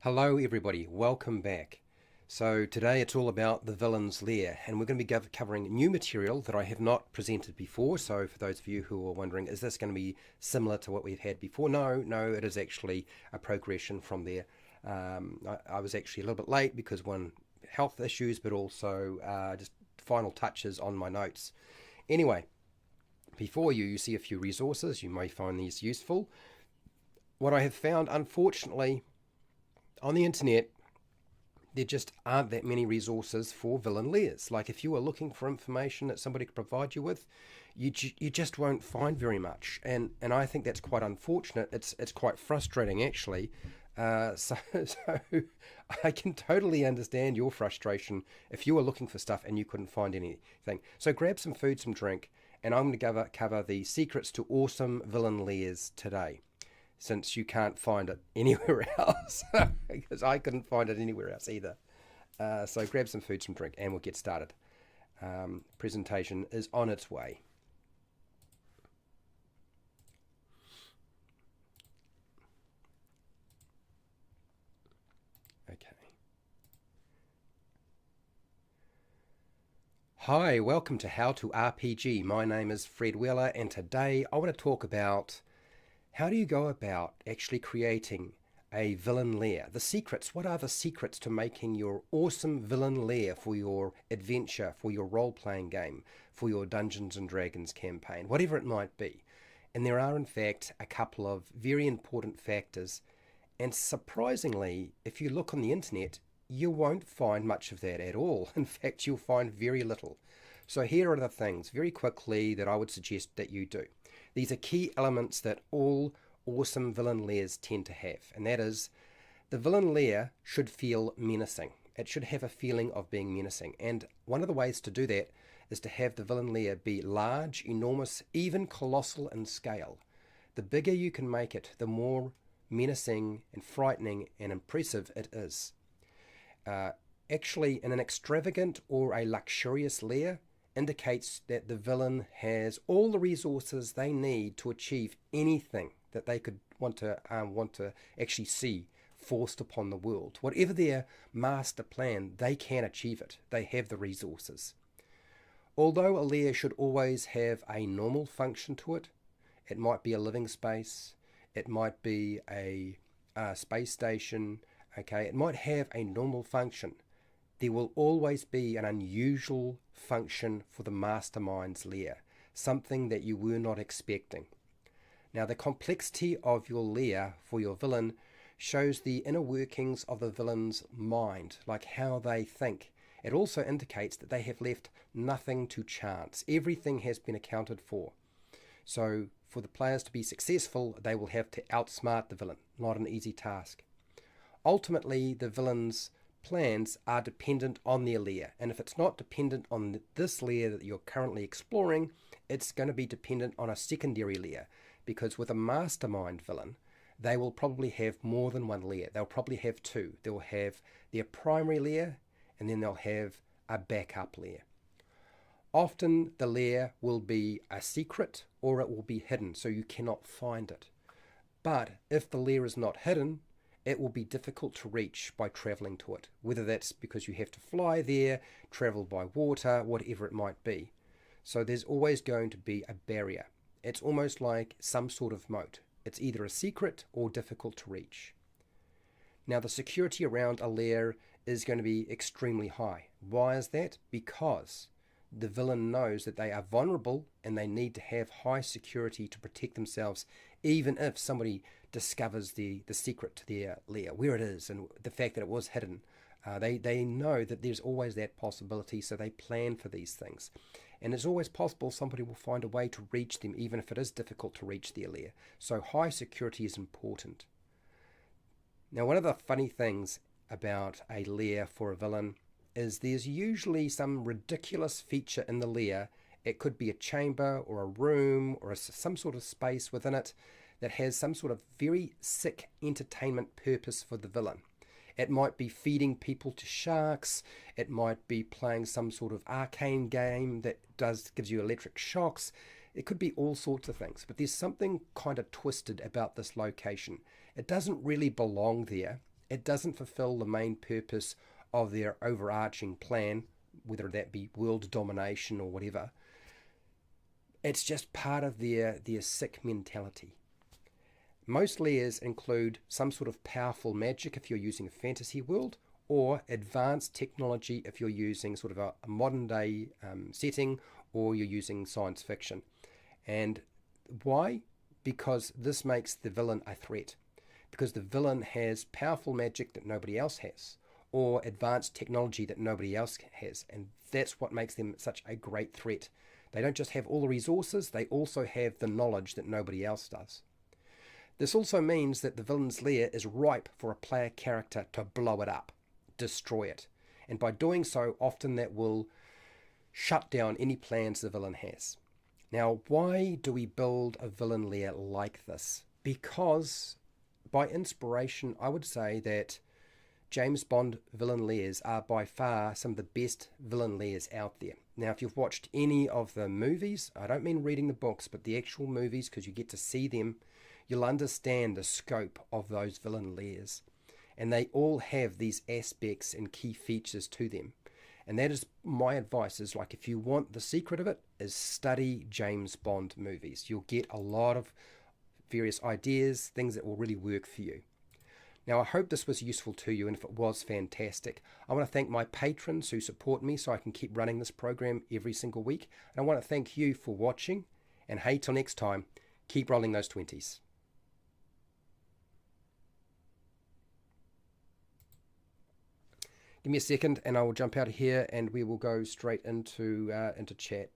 Hello everybody, welcome back. So today it's all about the villain's lair, and we're going to be covering new material that I have not presented before. So for those of you who are wondering, is this going to be similar to what we've had before? No, it is actually a progression from there. I was actually a little bit late because one, health issues, but also just final touches on my notes. Anyway, before you see a few resources. You may find these useful. What I have found, unfortunately, on the internet, there just aren't that many resources for villain lairs. Like if you are looking for information that somebody could provide you with, you just won't find very much, and I think that's quite unfortunate. It's quite frustrating actually. So I can totally understand your frustration if you were looking for stuff and you couldn't find anything. So grab some food, some drink, and I'm going to cover the secrets to awesome villain lairs today, since you can't find it anywhere else, because I couldn't find it anywhere else either. So grab some food, some drink, and we'll get started. Presentation is on its way. Okay. Hi, welcome to How to RPG. My name is Fred Weller, and today I want to talk about how do you go about actually creating a villain lair? The secrets. What are the secrets to making your awesome villain lair for your adventure, for your role-playing game, for your Dungeons and Dragons campaign, whatever it might be? And there are, in fact, a couple of very important factors. And surprisingly, if you look on the internet, you won't find much of that at all. In fact, you'll find very little. So here are the things, very quickly, that I would suggest that you do. These are key elements that all awesome villain lairs tend to have, and that is, the villain lair should feel menacing. It should have a feeling of being menacing, and one of the ways to do that is to have the villain lair be large, enormous, even colossal in scale. The bigger you can make it, the more menacing and frightening and impressive it is. Actually, in an extravagant or a luxurious lair, indicates that the villain has all the resources they need to achieve anything that they could want to actually see forced upon the world. Whatever their master plan, they can achieve it. They have the resources. Although a lair should always have a normal function to it, it might be a living space, it might be a space station, okay, it might have a normal function. There will always be an unusual function for the mastermind's lair, something that you were not expecting. Now, the complexity of your lair for your villain shows the inner workings of the villain's mind, like how they think. It also indicates that they have left nothing to chance. Everything has been accounted for. So, for the players to be successful, they will have to outsmart the villain. Not an easy task. Ultimately, the villain's plans are dependent on their lair, and if it's not dependent on this lair that you're currently exploring, it's going to be dependent on a secondary lair, because with a mastermind villain, they will probably have more than one lair. They'll probably have two. They'll have their primary lair, and then they'll have a backup lair. Often the lair will be a secret, or it will be hidden, so you cannot find it. But if the lair is not hidden, it will be difficult to reach by travelling to it, whether that's because you have to fly there, travel by water, whatever it might be. So there's always going to be a barrier. It's almost like some sort of moat. It's either a secret or difficult to reach. Now, the security around a lair is going to be extremely high. Why is that? Because the villain knows that they are vulnerable and they need to have high security to protect themselves, even if somebody discovers the secret to their lair, where it is, and the fact that it was hidden. They know that there's always that possibility, so they plan for these things. And it's always possible somebody will find a way to reach them, even if it is difficult to reach their lair. So high security is important. Now, one of the funny things about a lair for a villain is there's usually some ridiculous feature in the lair. It could be a chamber or a room or some sort of space within it that has some sort of very sick entertainment purpose for the villain. It might be feeding people to sharks. It might be playing some sort of arcane game that gives you electric shocks. It could be all sorts of things. But there's something kind of twisted about this location. It doesn't really belong there. It doesn't fulfill the main purpose of their overarching plan, whether that be world domination or whatever. It's just part of their sick mentality. Most layers include some sort of powerful magic if you're using a fantasy world, or advanced technology if you're using sort of a modern day setting, or you're using science fiction. And why? Because this makes the villain a threat. Because the villain has powerful magic that nobody else has, or advanced technology that nobody else has. And that's what makes them such a great threat. They don't just have all the resources, they also have the knowledge that nobody else does. This also means that the villain's lair is ripe for a player character to blow it up, destroy it. And by doing so, often that will shut down any plans the villain has. Now, why do we build a villain lair like this? Because by inspiration, I would say that James Bond villain lairs are by far some of the best villain lairs out there. Now, if you've watched any of the movies, I don't mean reading the books, but the actual movies, because you get to see them, you'll understand the scope of those villain lairs. And they all have these aspects and key features to them. And that is my advice, is like, if you want the secret of it, is study James Bond movies. You'll get a lot of various ideas, things that will really work for you. Now, I hope this was useful to you, and if it was, fantastic. I want to thank my patrons who support me so I can keep running this program every single week. And I want to thank you for watching. And hey, till next time, keep rolling those 20s. Give me a second and I will jump out of here and we will go straight into chat.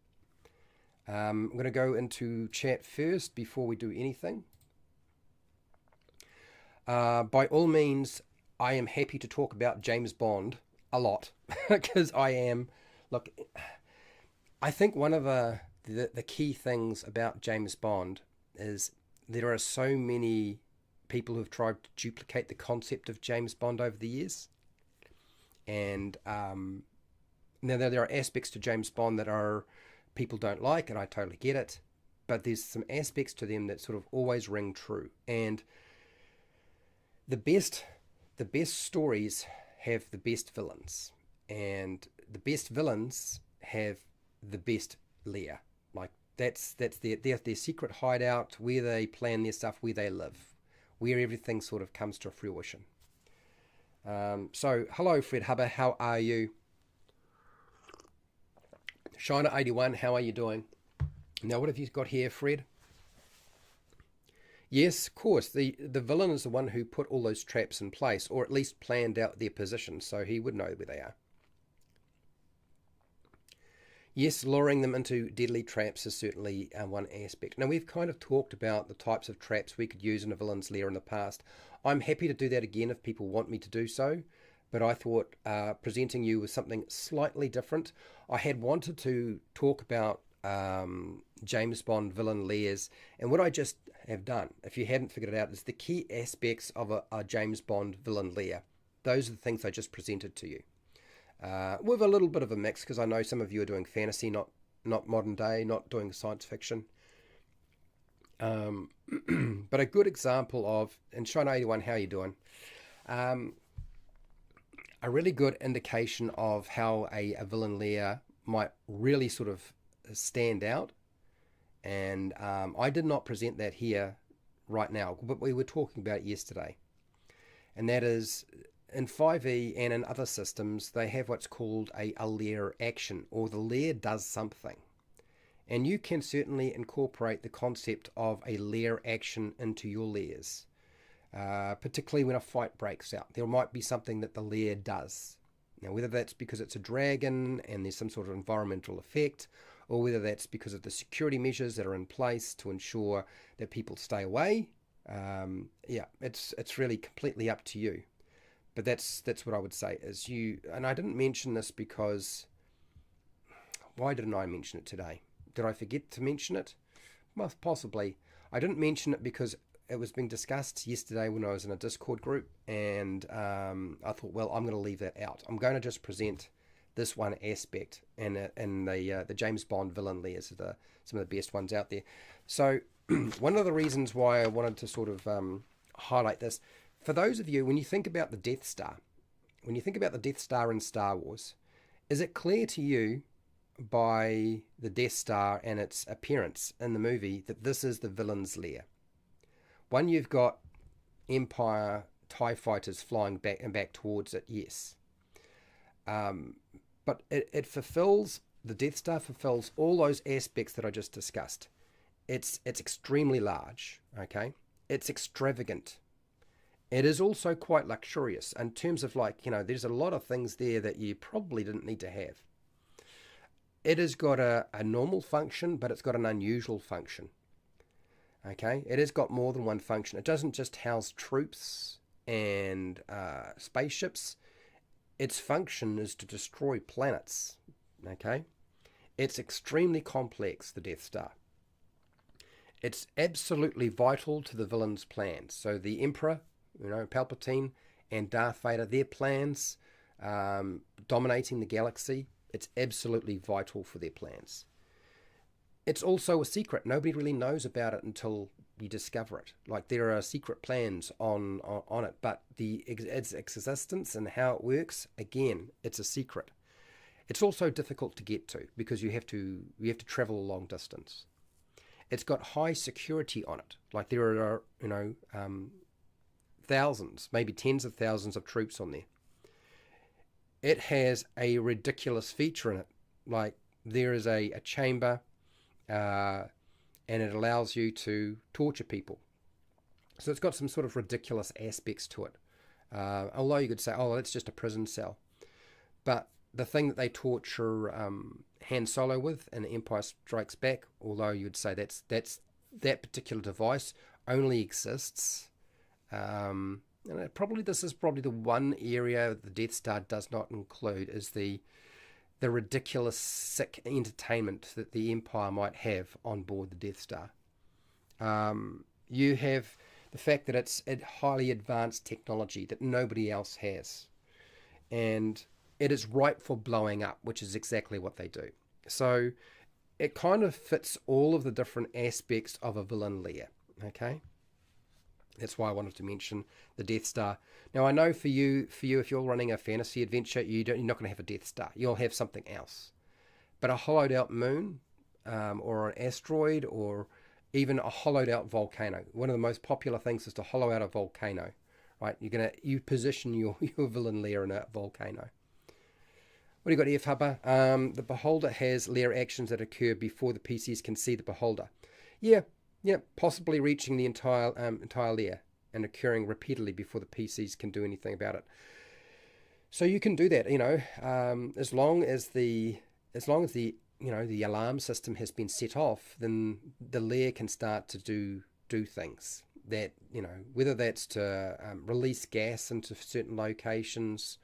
I'm going to go into chat first before we do anything. By all means, I am happy to talk about James Bond a lot because I am. Look, I think one of the key things about James Bond is there are so many people who have tried to duplicate the concept of James Bond over the years. And now there are aspects to James Bond that are people don't like, and I totally get it. But there's some aspects to them that sort of always ring true. And the best stories have the best villains, and the best villains have the best lair. Like that's their secret hideout, where they plan their stuff, where they live, where everything sort of comes to fruition. So hello Fred Hubber, how are you? Shiner81, how are you doing? Now what have you got here, Fred? Yes, of course, the villain is the one who put all those traps in place, or at least planned out their position, so he would know where they are. Yes, luring them into deadly traps is certainly one aspect. Now, we've kind of talked about the types of traps we could use in a villain's lair in the past. I'm happy to do that again if people want me to do so, but I thought presenting you with something slightly different. I had wanted to talk about James Bond villain lairs, and what I just have done, if you hadn't figured it out, is the key aspects of a James Bond villain lair. Those are the things I just presented to you. With a little bit of a mix, because I know some of you are doing fantasy, not modern day, not doing science fiction. But a good example of, and Shine81, how are you doing? A really good indication of how a villain lair might really sort of stand out. And I did not present that here right now, but we were talking about it yesterday. And that is, in 5e and in other systems, they have what's called a lair action, or the lair does something. And you can certainly incorporate the concept of a lair action into your lairs, particularly when a fight breaks out. There might be something that the lair does. Now, whether that's because it's a dragon and there's some sort of environmental effect, or whether that's because of the security measures that are in place to ensure that people stay away, yeah, it's really completely up to you. But that's what I would say is you, and I didn't mention this because, why didn't I mention it today? Did I forget to mention it? Well, possibly. I didn't mention it because it was being discussed yesterday when I was in a Discord group, and I thought, well, I'm going to leave that out. I'm going to just present this one aspect, and the James Bond villain lairs are some of the best ones out there. So one of the reasons why I wanted to sort of highlight this, For those of you, when you think about the Death Star, when you think about the Death Star in Star Wars, is it clear to you by the Death Star and its appearance in the movie that this is the villain's lair? One, you've got Empire TIE fighters flying back and back towards it, yes. But it fulfills, the Death Star fulfills all those aspects that I just discussed. It's extremely large, okay? It's extravagant. It is also quite luxurious in terms of, like, there's a lot of things there that you probably didn't need to have. It has got a normal function, but it's got an unusual function. Okay, it has got more than one function. It doesn't just house troops and spaceships. Its function is to destroy planets. Okay, it's extremely complex, the Death Star. It's absolutely vital to the villain's plans. So the Emperor, Palpatine, and Darth Vader, their plans, dominating the galaxy, it's absolutely vital for their plans. It's also a secret. Nobody really knows about it until you discover it. Like, there are secret plans on it, but its existence and how it works, again, it's a secret. It's also difficult to get to because you have to travel a long distance. It's got high security on it. Like, there are thousands, maybe tens of thousands of troops on there. It has a ridiculous feature in it. Like, there is a chamber, and it allows you to torture people. So it's got some sort of ridiculous aspects to it. Although you could say, oh, it's just a prison cell. But the thing that they torture Han Solo with in Empire Strikes Back, although you would say that particular device only exists. And this is probably the one area the Death Star does not include, is the ridiculous sick entertainment that the Empire might have on board the Death Star. You have the fact that it's a highly advanced technology that nobody else has. And it is ripe for blowing up, which is exactly what they do. So it kind of fits all of the different aspects of a villain lair, okay? That's why I wanted to mention the Death Star. Now, I know for you, if you're running a fantasy adventure, you're not going to have a Death Star. You'll have something else. But a hollowed out moon, or an asteroid, or even a hollowed out volcano. One of the most popular things is to hollow out a volcano, right? You position your villain lair in a volcano. What do you got here, Fubba? The beholder has lair actions that occur before the PCs can see the beholder. Yeah, possibly reaching the entire lair and occurring repeatedly before the PCs can do anything about it. So you can do that, as long as the the alarm system has been set off, then the lair can start to do things that, whether that's to release gas into certain locations,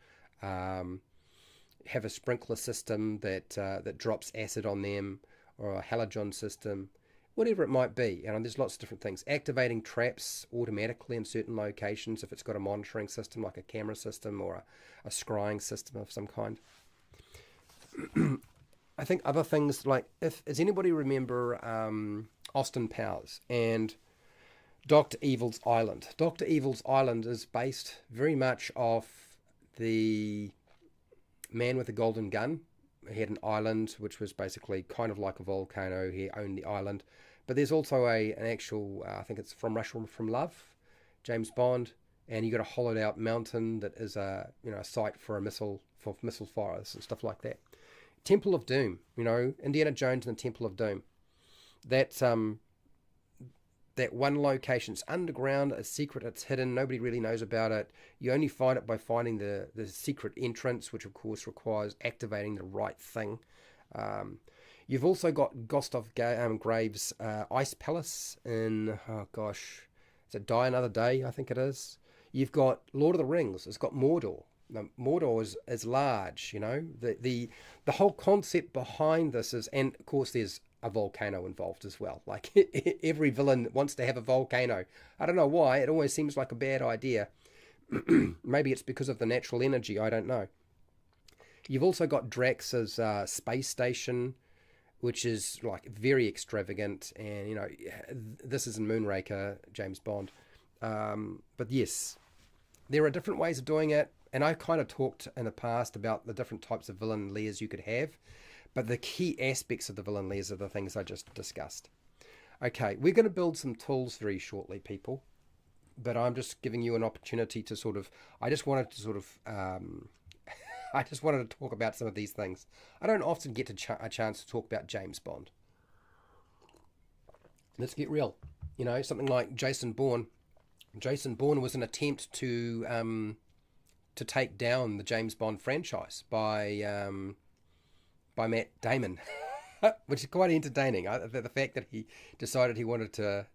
have a sprinkler system that drops acid on them, or a halogen system, whatever it might be. There's lots of different things. Activating traps automatically in certain locations if it's got a monitoring system like a camera system or a scrying system of some kind. I think other things like, does anybody remember Austin Powers and Dr. Evil's Island? Dr. Evil's Island is based very much off the Man with the Golden Gun. He had an island which was basically kind of like a volcano. He owned the island. But there's also an actual, I think it's From Russia From Love, James Bond, and you got a hollowed out mountain that is a site for missile fires and stuff like that. Temple of Doom, Indiana Jones and the Temple of Doom. That's that one location. It's underground, it's secret, it's hidden, nobody really knows about it. You only find it by finding the secret entrance, which of course requires activating the right thing. You've also got Gustav Graves' Ice Palace in, is it Die Another Day, I think it is. You've got Lord of the Rings, it's got Mordor. Now, Mordor is large, the whole concept behind this is, and of course there's a volcano involved as well. Like, every villain wants to have a volcano. I don't know why, it always seems like a bad idea. Maybe it's because of the natural energy, I don't know. You've also got Drax's space station, which is like very extravagant, and this is in Moonraker, James Bond. But yes, there are different ways of doing it, and I've kind of talked in the past about the different types of villain lairs you could have, but the key aspects of the villain lairs are the things I just discussed. Okay, we're going to build some tools very shortly, people, but I'm just giving you an opportunity to sort of, I just wanted to sort of, I just wanted to talk about some of these things. I don't often get a chance to talk about James Bond. Let's get real. You know, something like Jason Bourne. Jason Bourne was an attempt to take down the James Bond franchise by Matt Damon, which is quite entertaining. The fact that he decided he wanted to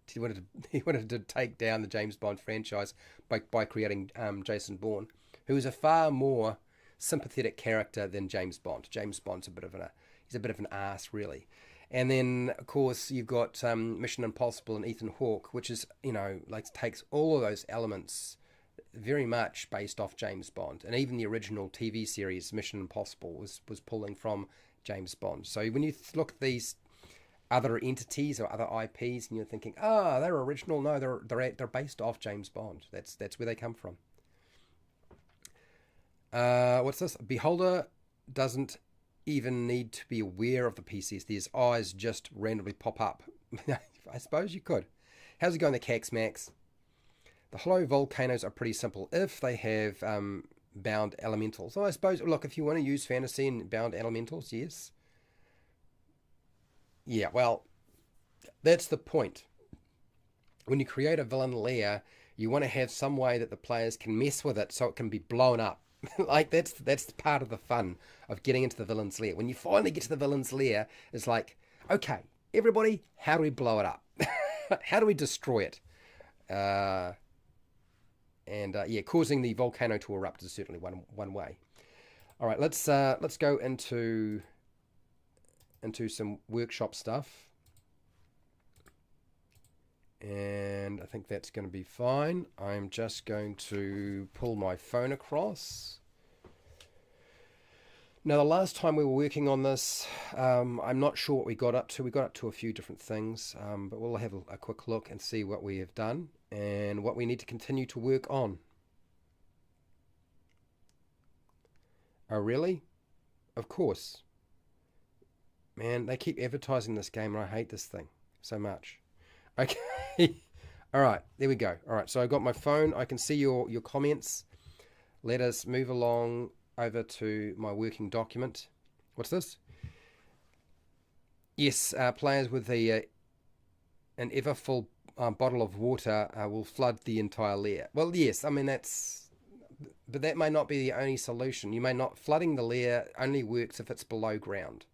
take down the James Bond franchise by creating Jason Bourne, who is a far more sympathetic character than James Bond. James Bond's he's a bit of an ass, really. And then, of course, you've got Mission Impossible and Ethan Hawke, which is, you know, like takes all of those elements very much based off James Bond. And even the original TV series, Mission Impossible, was pulling from James Bond. So when you look at these other entities or other IPs and you're thinking, they're original. No, they're based off James Bond. That's where they come from. What's this? Beholder doesn't even need to be aware of the PCs. These eyes just randomly pop up. I suppose you could. How's it going, the Cax Max? The hollow volcanoes are pretty simple if they have bound elementals. So I suppose, look, if you want to use fantasy and bound elementals, yes. Yeah, well, that's the point. When you create a villain lair, you want to have some way that the players can mess with it so it can be blown up. Like that's part of the fun of getting into the villain's lair. When you finally get to the villain's lair, it's like, okay, everybody, how do we blow it up? How do we destroy it? Yeah, causing the volcano to erupt is certainly one way. All right, let's go into some workshop stuff, and I think that's going to be fine. I'm just going to pull my phone across. Now, the last time we were working on this, I'm not sure what we got up to. We got up to a few different things, but we'll have a quick look and see what we have done and what we need to continue to work on. Oh, really? Of course. Man, they keep advertising this game and I hate this thing so much. Okay. All right, there we go. All right, so I got my phone. I can see your comments. Let us move along over to my working document. What's this? Yes, players with an ever full bottle of water will flood the entire lair. Well, yes, I mean but that may not be the only solution. You may not. Flooding the lair only works if it's below ground.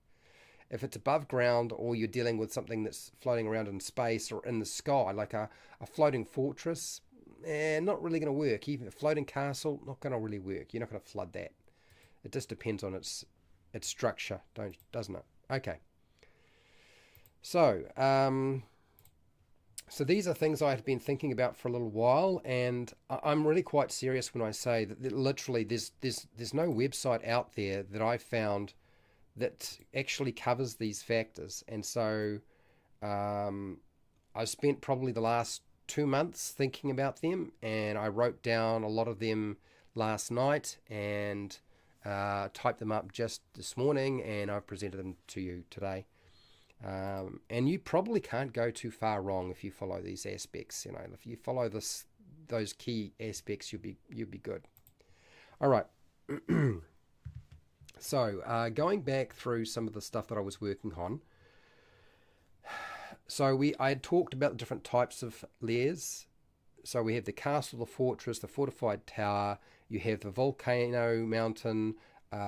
If it's above ground or you're dealing with something that's floating around in space or in the sky, like a floating fortress, not really going to work. Even a floating castle, not going to really work. You're not going to flood that. It just depends on its structure, doesn't it? Okay. So, so these are things I have been thinking about for a little while, and I'm really quite serious when I say that literally there's no website out there that I found that actually covers these factors. And so I've spent probably the last 2 months thinking about them, and I wrote down a lot of them last night and typed them up just this morning, and I've presented them to you today. And you probably can't go too far wrong if you follow these aspects. You know, if you follow those key aspects, you'll be good. All right. So, going back through some of the stuff that I was working on. So I had talked about the different types of lairs. So we have the castle, the fortress, the fortified tower. You have the volcano mountain.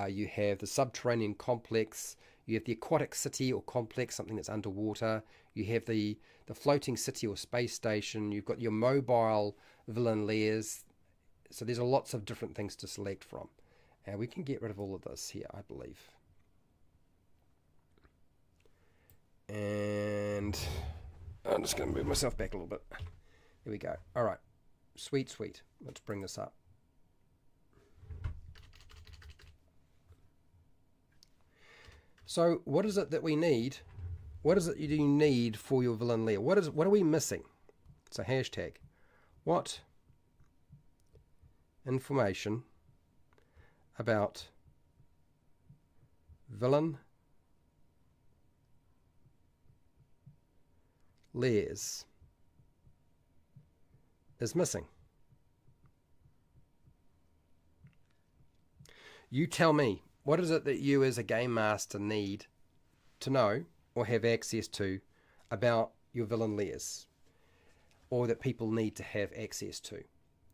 You have the subterranean complex. You have the aquatic city or complex, something that's underwater. You have the floating city or space station. You've got your mobile villain lairs. So there's lots of different things to select from. And we can get rid of all of this here, I believe. And I'm just going to move myself back a little bit. There we go. All right. Sweet. Let's bring this up. So what is it that we need? What is it you need for your villain lair? What are we missing? It's a hashtag. What information about villain Lairs is missing. You tell me, what is it that you as a game master need to know or have access to about your villain Lairs, or that people need to have access to?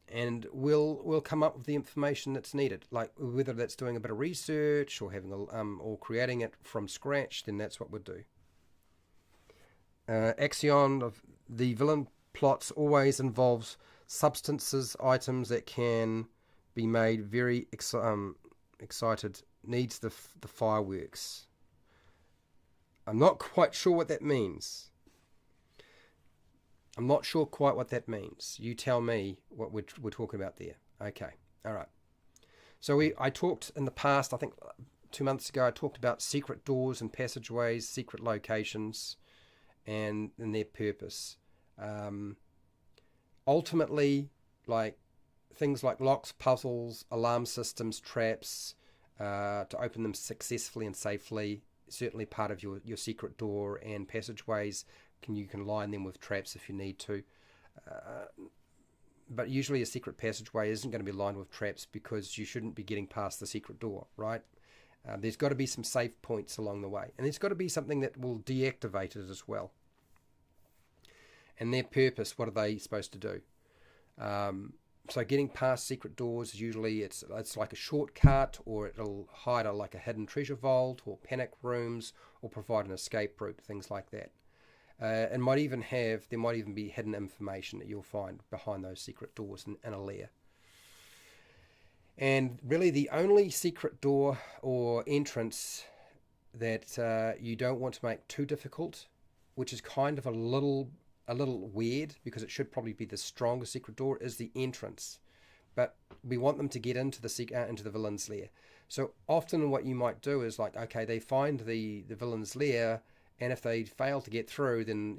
And we'll come up with the information that's needed, like whether that's doing a bit of research or having or creating it from scratch. Then that's what we'll do. Axion of the villain plots always involves substances, items that can be made very excited. Needs the fireworks. I'm not quite sure what that means. I'm not sure quite what that means. You tell me what we're talking about there. Okay, all right. So I talked in the past, I think 2 months ago, I talked about secret doors and passageways, secret locations, and their purpose. Ultimately, like things like locks, puzzles, alarm systems, traps, to open them successfully and safely, certainly part of your secret door, and passageways, you can line them with traps if you need to. But usually a secret passageway isn't going to be lined with traps because you shouldn't be getting past the secret door, right? There's got to be some safe points along the way. And there's got to be something that will deactivate it as well. And their purpose, what are they supposed to do? So getting past secret doors, usually it's like a shortcut, or it'll hide like a hidden treasure vault, or panic rooms, or provide an escape route, things like that. And there might even be hidden information that you'll find behind those secret doors in a lair. And really the only secret door or entrance that you don't want to make too difficult, which is kind of a little weird because it should probably be the strongest secret door, is the entrance. But we want them to get into the villain's lair. So often what you might do is like, okay, they find the villain's lair, and if they fail to get through, then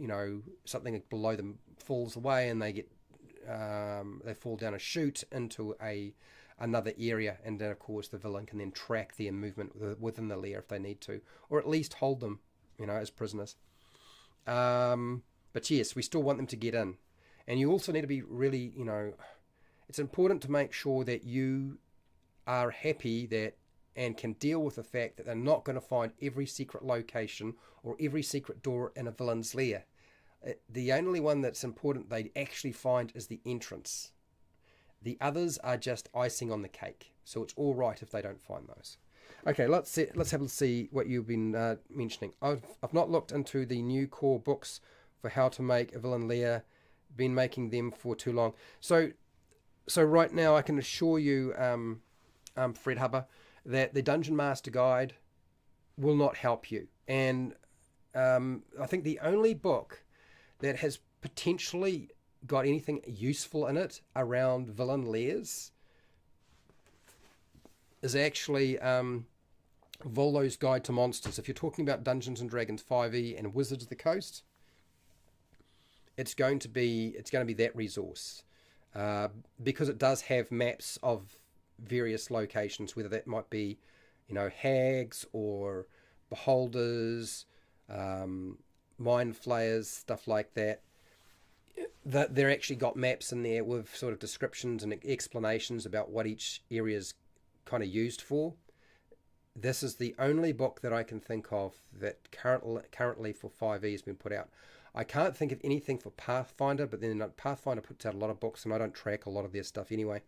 something below them falls away, and they fall down a chute into another area, and then of course the villain can then track their movement within the lair if they need to, or at least hold them, as prisoners. But yes, we still want them to get in, and you also need to be really, it's important to make sure that you are happy and can deal with the fact that they're not going to find every secret location or every secret door in a villain's lair. The only one that's important they actually find is the entrance. The others are just icing on the cake, so it's all right if they don't find those. Okay, let's have a see what you've been mentioning. I've not looked into the new core books for how to make a villain lair. Been making them for too long. So right now I can assure you, Fred Hubber, that the Dungeon Master Guide will not help you. And I think the only book that has potentially got anything useful in it around villain lairs is actually Volo's Guide to Monsters. If you're talking about Dungeons and Dragons 5e and Wizards of the Coast, it's going to be that resource, because it does have maps of various locations, whether that might be, hags or beholders, mind flayers, stuff like that. That they're actually got maps in there with sort of descriptions and explanations about what each area is kind of used for. This is the only book that I can think of that currently for 5e has been put out. I can't think of anything for Pathfinder, but then Pathfinder puts out a lot of books, and I don't track a lot of their stuff anyway.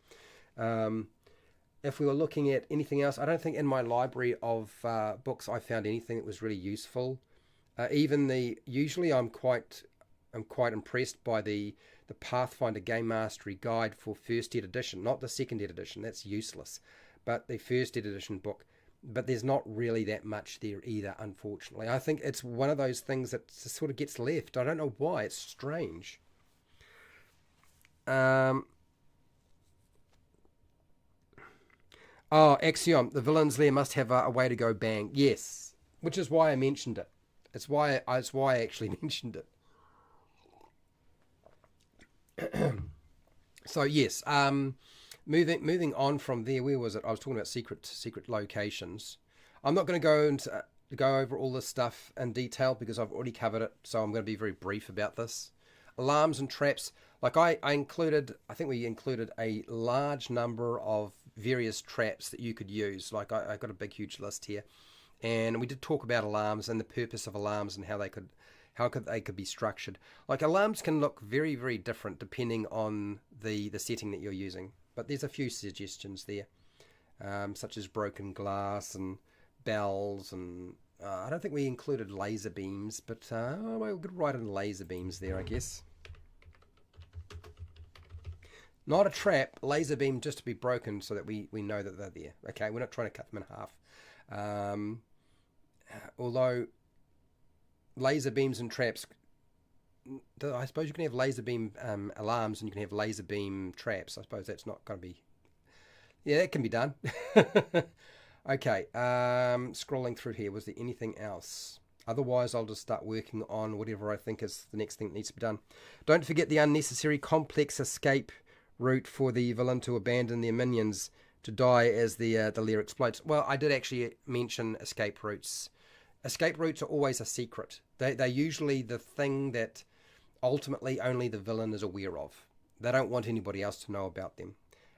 If we were looking at anything else, I don't think in my library of books I found anything that was really useful. Usually I'm quite impressed by the Pathfinder Game Mastery Guide for First Ed Edition, not the Second Ed Edition. That's useless, but the First Ed Edition book. But there's not really that much there either, unfortunately. I think it's one of those things that sort of gets left. I don't know why. It's strange. Axiom. The villain's lair must have a way to go bang. Yes, which is why I mentioned it. It's why I actually mentioned it. So yes, moving on from there, where was it? I was talking about secret locations. I'm not going to go into go over all this stuff in detail because I've already covered it, so I'm going to be very brief about this. Alarms and traps. Like I think we included a large number of various traps that you could use. Like I got a big huge list here, and we did talk about alarms and the purpose of alarms and how they could be structured. Like alarms can look very, very different depending on the setting that you're using. But there's a few suggestions there, such as broken glass and bells, and I don't think we included laser beams, but we could write in laser beams there, I guess. Not a trap, laser beam just to be broken so that we know that they're there. Okay, we're not trying to cut them in half. Although laser beams and traps, I suppose you can have laser beam alarms and you can have laser beam traps. I suppose that's not going to be... Yeah, that can be done. Okay, scrolling through here. Was there anything else? Otherwise, I'll just start working on whatever I think is the next thing that needs to be done. Don't forget the unnecessary complex escape route for the villain to abandon their minions to die as the lair explodes. Well, I did actually mention escape routes. Escape routes are always a secret. They're usually the thing that ultimately only the villain is aware of. They don't want anybody else to know about them.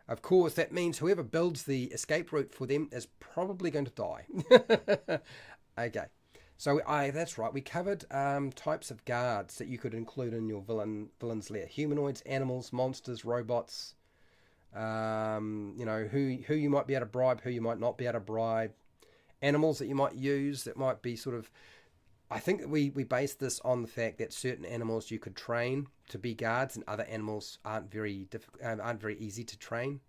Of course, that means whoever builds the escape route for them is probably going to die. Okay, so that's right. We covered types of guards that you could include in your villain's lair: humanoids, animals, monsters, robots. You know, who you might be able to bribe, who you might not be able to bribe. Animals that you might use that might be sort of... I think that we based this on the fact that certain animals you could train to be guards and other animals aren't very easy to train.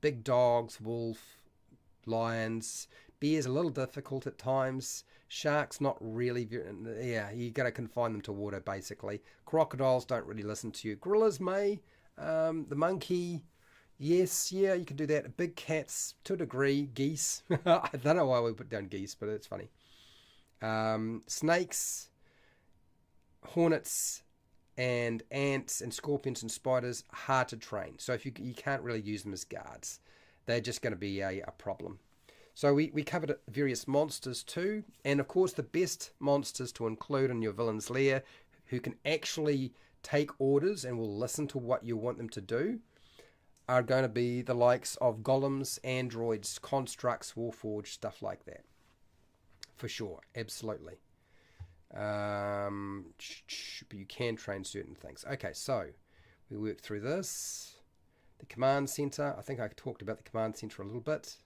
Big dogs, wolf, lions, bears a little difficult at times. Sharks not really yeah, you got to confine them to water basically. Crocodiles don't really listen to you. Gorillas may. The monkey, yes, yeah, you can do that. Big cats to a degree. Geese. I don't know why we put down geese, but it's funny. Snakes, hornets, and ants and scorpions and spiders, hard to train. So if you can't really use them as guards. They're just going to be a problem. So we covered various monsters too. And of course the best monsters to include in your villain's lair who can actually take orders and will listen to what you want them to do are going to be the likes of golems, androids, constructs, warforged, stuff like that. For sure, absolutely. But you can train certain things. Okay, so we worked through this. The command center. I think I talked about the command center a little bit,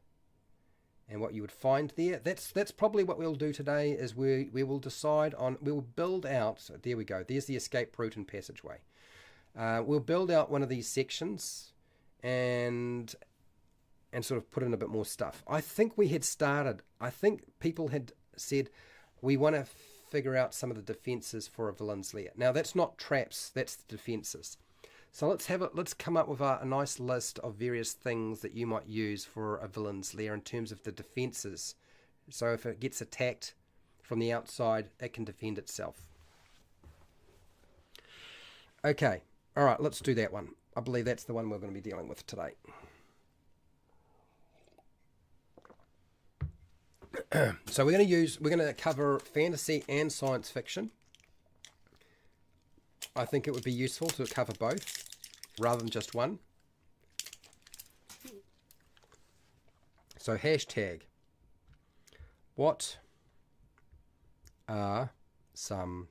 and what you would find there. That's probably what we'll do today. Is we will decide on. We will build out. So there we go. There's the escape route and passageway. We'll build out one of these sections, and sort of put in a bit more stuff. I think we had started. I think people had said we want to figure out some of the defenses for a villain's lair. Now that's not traps, that's the defenses. So let's come up with a nice list of various things that you might use for a villain's lair in terms of the defenses. So if it gets attacked from the outside, it can defend itself. Okay, all right, let's do that one. I believe that's the one we're going to be dealing with today. So we're going to cover fantasy and science fiction. I think it would be useful to cover both rather than just one. So hashtag, what are some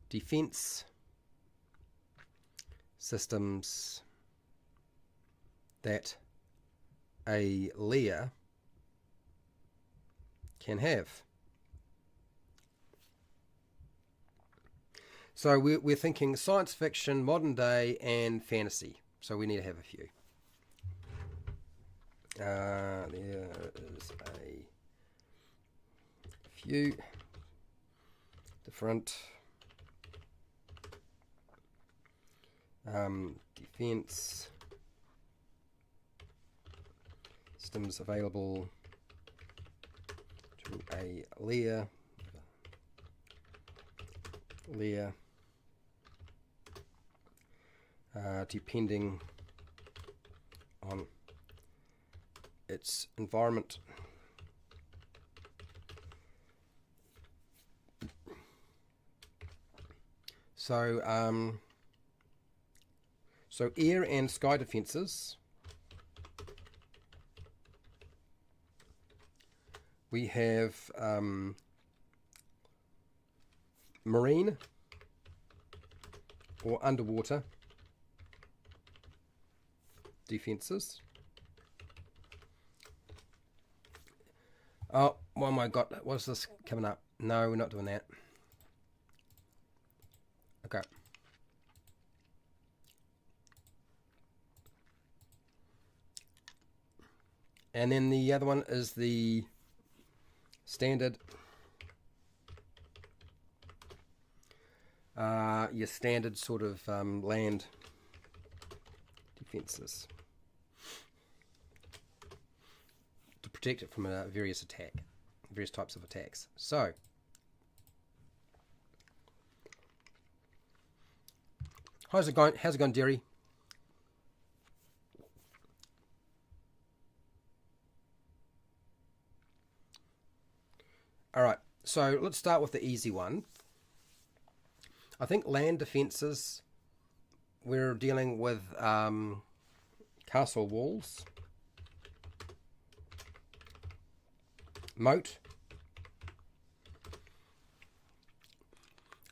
defense systems that a lair can have? So we're thinking science fiction, modern day, and fantasy. So we need to have a few. There is a few different defense systems available to a lair depending on its environment. So, so air and sky defenses. We have marine or underwater defenses. Oh, oh my God, what's this coming up? No, we're not doing that. Okay. And then the other one is the standard, your standard sort of land defenses to protect it from various types of attacks. So, how's it going? How's it going, Derry? All right, so let's start with the easy one. I think land defenses, we're dealing with castle walls, moat,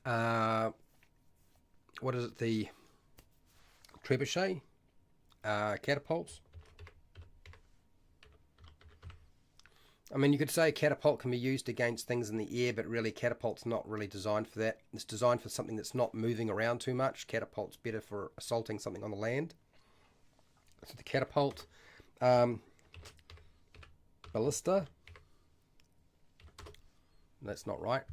what is it, the trebuchet, catapults. I mean, you could say a catapult can be used against things in the air, but really catapult's not really designed for that. It's designed for something that's not moving around too much. Catapult's better for assaulting something on the land. So the catapult, ballista, that's not right.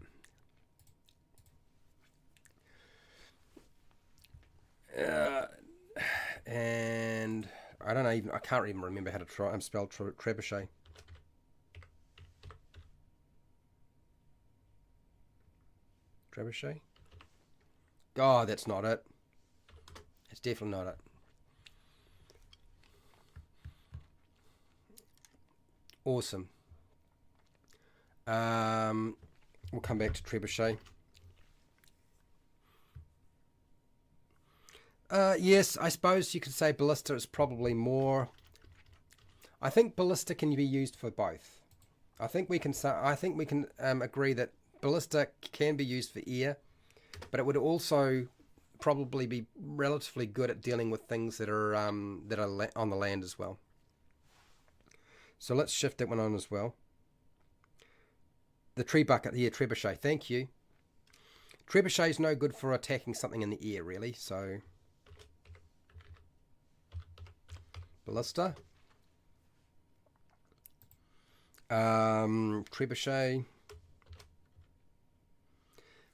And I don't know, I can't even remember how to spell trebuchet. Trebuchet? Oh, that's not it. It's definitely not it. Awesome. We'll come back to trebuchet. Yes, I suppose you could say ballista is probably more. I think ballista can be used for both. I think we can agree that ballista can be used for air, but it would also probably be relatively good at dealing with things that are on the land as well. So let's shift that one on as well. The tree bucket, yeah, trebuchet. Thank you. Trebuchet is no good for attacking something in the air, really. So ballista, trebuchet.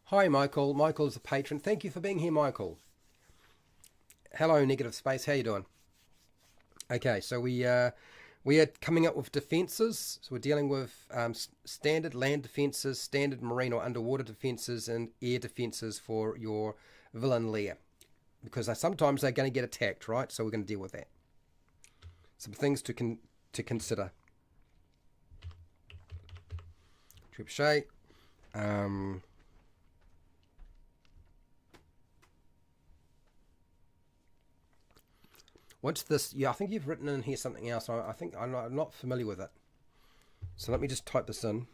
Hi, Michael. Michael is a patron. Thank you for being here, Michael. Hello, Negative Space. How you doing? Okay, so we are coming up with defenses. So we're dealing with standard land defenses, standard marine or underwater defenses, and air defenses for your villain lair. Because sometimes they're going to get attacked, right? So we're going to deal with that. Some things to consider. Trebuchet. What's this? Yeah, I think you've written in here something else. I think I'm not familiar with it. So let me just type this in.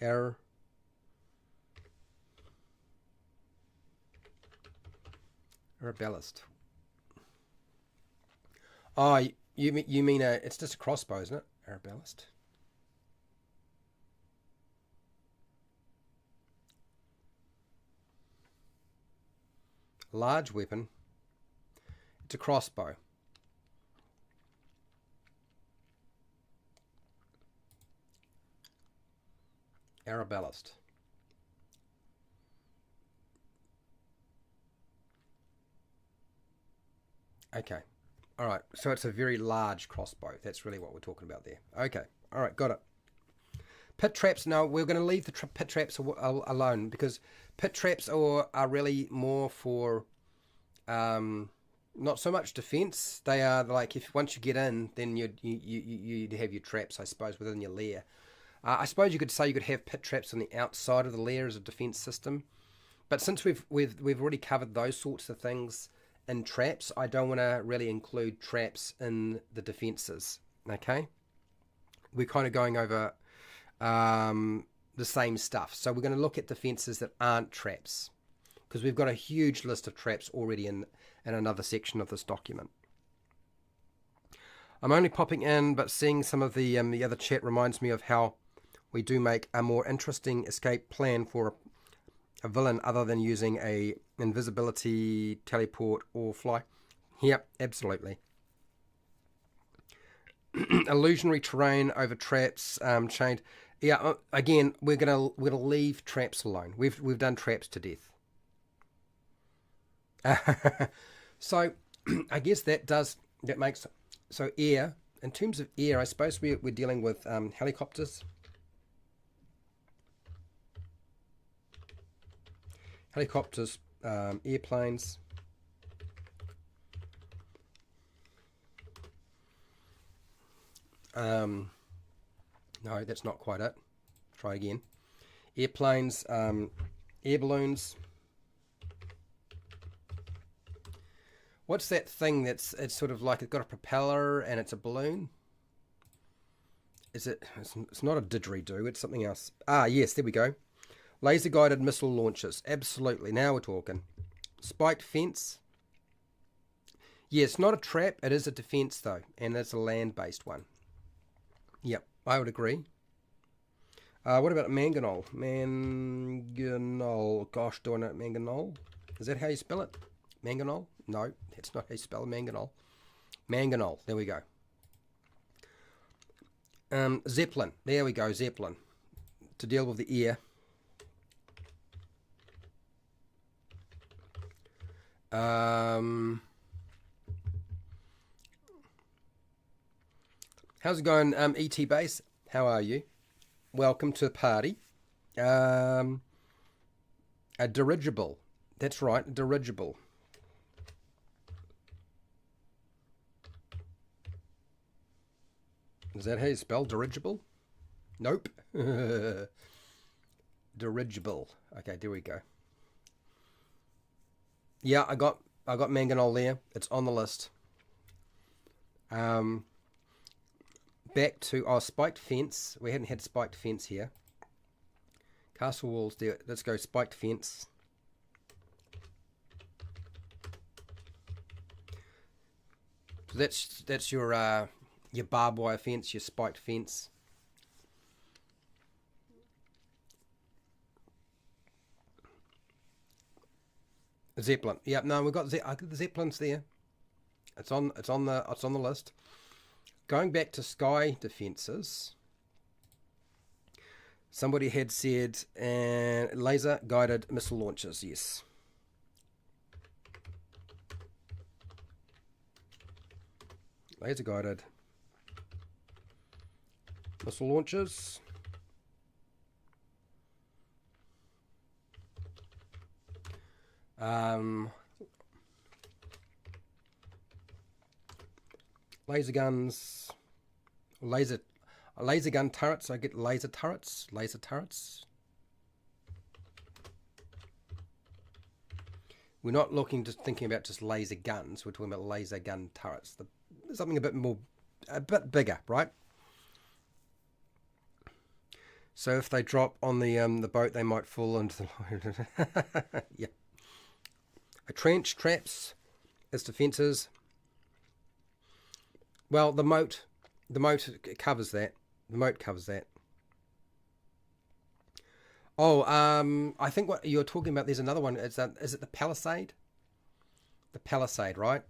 Error. Ballast. Oh, you mean it's just a crossbow, isn't it? Ballast. Large weapon. It's a crossbow. Ballast. Okay. All right. So it's a very large crossbow. That's really what we're talking about there. Okay. All right. Got it. Pit traps. No, we're going to leave the pit traps alone because pit traps are really more for Not so much defense. They are like, if once you get in, then you'd have your traps, I suppose, within your lair. I suppose you could say you could have pit traps on the outside of the lair as a defense system. But since we've already covered those sorts of things in traps, I don't want to really include traps in the defenses. Okay, we're kind of going over the same stuff. So we're going to look at defenses that aren't traps, because we've got a huge list of traps already in another section of this document. I'm only popping in, but seeing some of the other chat reminds me of how we do make a more interesting escape plan for a villain other than using a invisibility, teleport, or fly. Yep, absolutely. Illusionary terrain over traps, chained. Yeah, again, we're gonna leave traps alone. We've done traps to death. So I guess that makes, so air, in terms of air, I suppose we're dealing with helicopters. Helicopters, airplanes. No, that's not quite it. Try again. Airplanes, air balloons. What's that thing it's sort of like, it's got a propeller and it's a balloon? Is it? It's not a didgeridoo, it's something else. Ah, yes, there we go. Laser guided missile launchers. Absolutely, now we're talking. Spiked fence. Yeah, it's not a trap, it is a defense though, and it's a land-based one. Yep, I would agree. What about mangonel? Mangonel. Gosh, do I know mangonel? Is that how you spell it? Mangonel? No, that's not how you spell mangonel. Mangonel. There we go. Zeppelin. There we go, Zeppelin. To deal with the air. How's it going, ET Base? How are you? Welcome to the party. A dirigible. That's right, a dirigible. Is that how you spell dirigible? Nope. Dirigible. Okay, there we go. Yeah, I got mangonel there. It's on the list. Back to spiked fence. We hadn't had spiked fence here. Castle walls there. Let's go spiked fence. So that's your barbed wire fence, your spiked fence. Zeppelin. Yeah, no, we've got the Zeppelins there. It's on the list. Going back to sky defenses. Somebody had said laser guided missile launchers. Yes. Laser guided missile launchers. Laser guns, laser gun turrets. I get laser turrets. We're not thinking about just laser guns. We're talking about laser gun turrets. Something a bit bigger, right? So if they drop on the boat, they might fall into the yeah. A trench, traps as defences. Well, the moat covers that. The moat covers that. Oh, I think what you're talking about, there's another one. Is it the palisade? The palisade, right?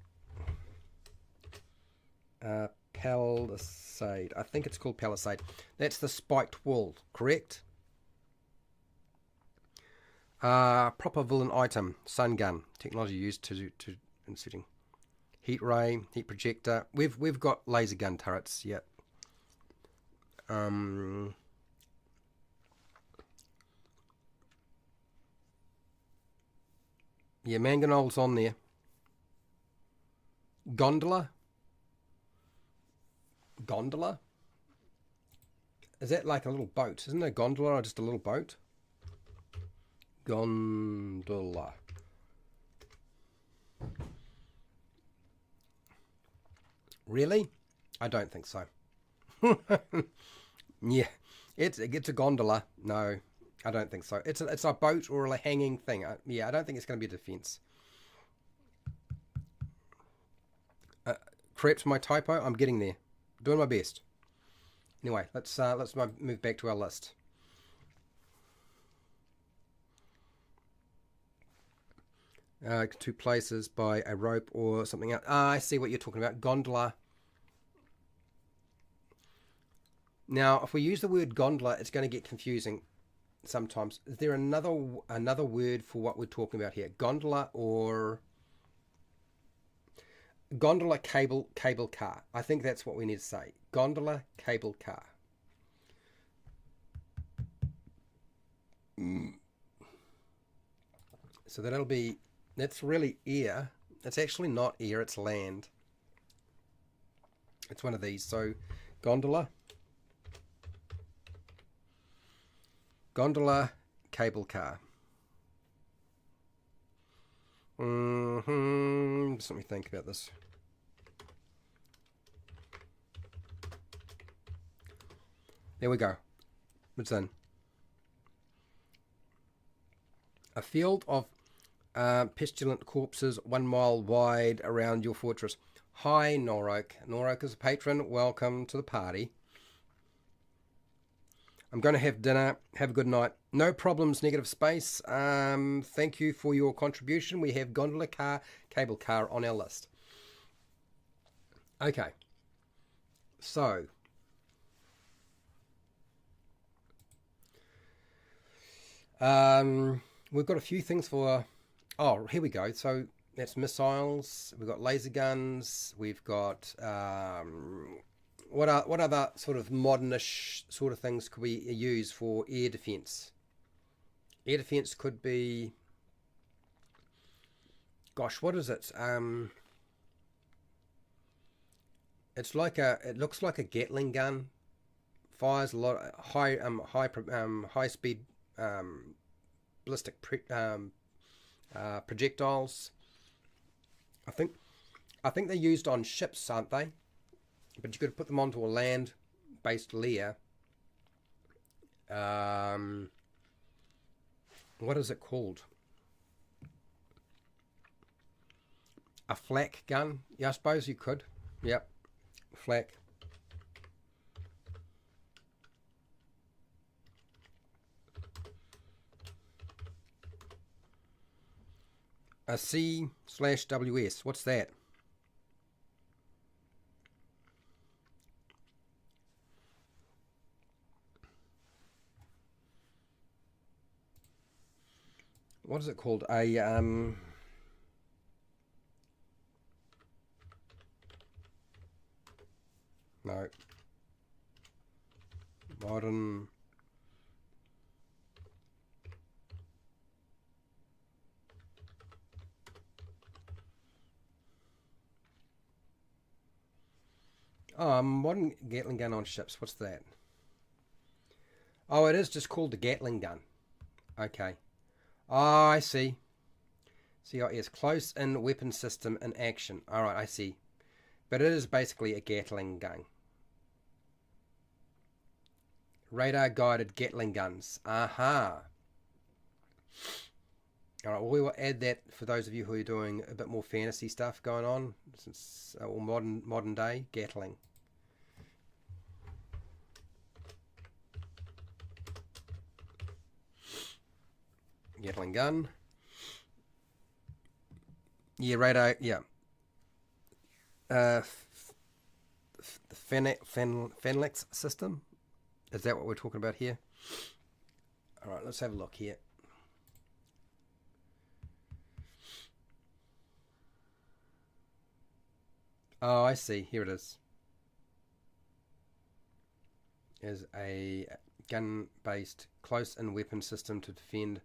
Palisade. I think it's called palisade. That's the spiked wall, correct? Proper villain item, sun gun. Technology used to inserting heat ray, heat projector. We've got laser gun turrets. Yep. Yeah, mangonel's on there. Gondola. Gondola? Is that like a little boat? Isn't a gondola just a little boat? Gondola. Really? I don't think so. Yeah, it's a gondola. No, I don't think so. It's a boat or a hanging thing. Yeah, I don't think it's going to be a defense. Correct my typo. I'm getting there. Doing my best. Anyway, let's move back to our list. Two places by a rope or something else. I see what you're talking about. Gondola. Now, if we use the word gondola, it's going to get confusing sometimes. Is there another word for what we're talking about here? Gondola or gondola cable car. I think that's what we need to say. Gondola cable car. So that's really air. It's actually not air, it's land. It's one of these. So gondola cable car. Just let me think about this. There we go. It's in. A field of pestilent corpses 1 mile wide around your fortress. Hi, Norok. Norok is a patron. Welcome to the party. I'm going to have dinner. Have a good night. No problems, negative space. Thank you for your contribution. We have gondola car, cable car on our list. Okay. So. We've got a few things for... Oh, here we go. So that's missiles. We've got laser guns. We've got... What other sort of modernish sort of things could we use for air defense? Air defense could be... Gosh, what is it? It's like it looks like a Gatling gun. Fires a lot of high speed ballistic projectiles. I think they're used on ships, aren't they? But you could put them onto a land-based lair. What is it called? A flak gun? Yeah, I suppose you could. Yep, flak. A C/WS. What's that? What is it called? No. Modern. Oh, modern Gatling gun on ships. What's that? Oh, it is just called the Gatling gun. Okay. Oh, I see. CIS, close-in weapon system in action. Alright, I see. But it is basically a Gatling gun. Radar-guided Gatling guns. Aha. Alright, well, we will add that for those of you who are doing a bit more fantasy stuff going on. Since, or modern day, Gatling. Gatling gun. Yeah, radar. Yeah. Fenlex system. Is that what we're talking about here? All right, let's have a look here. Oh, I see. Here it is. Is a gun-based close-in weapon system to defend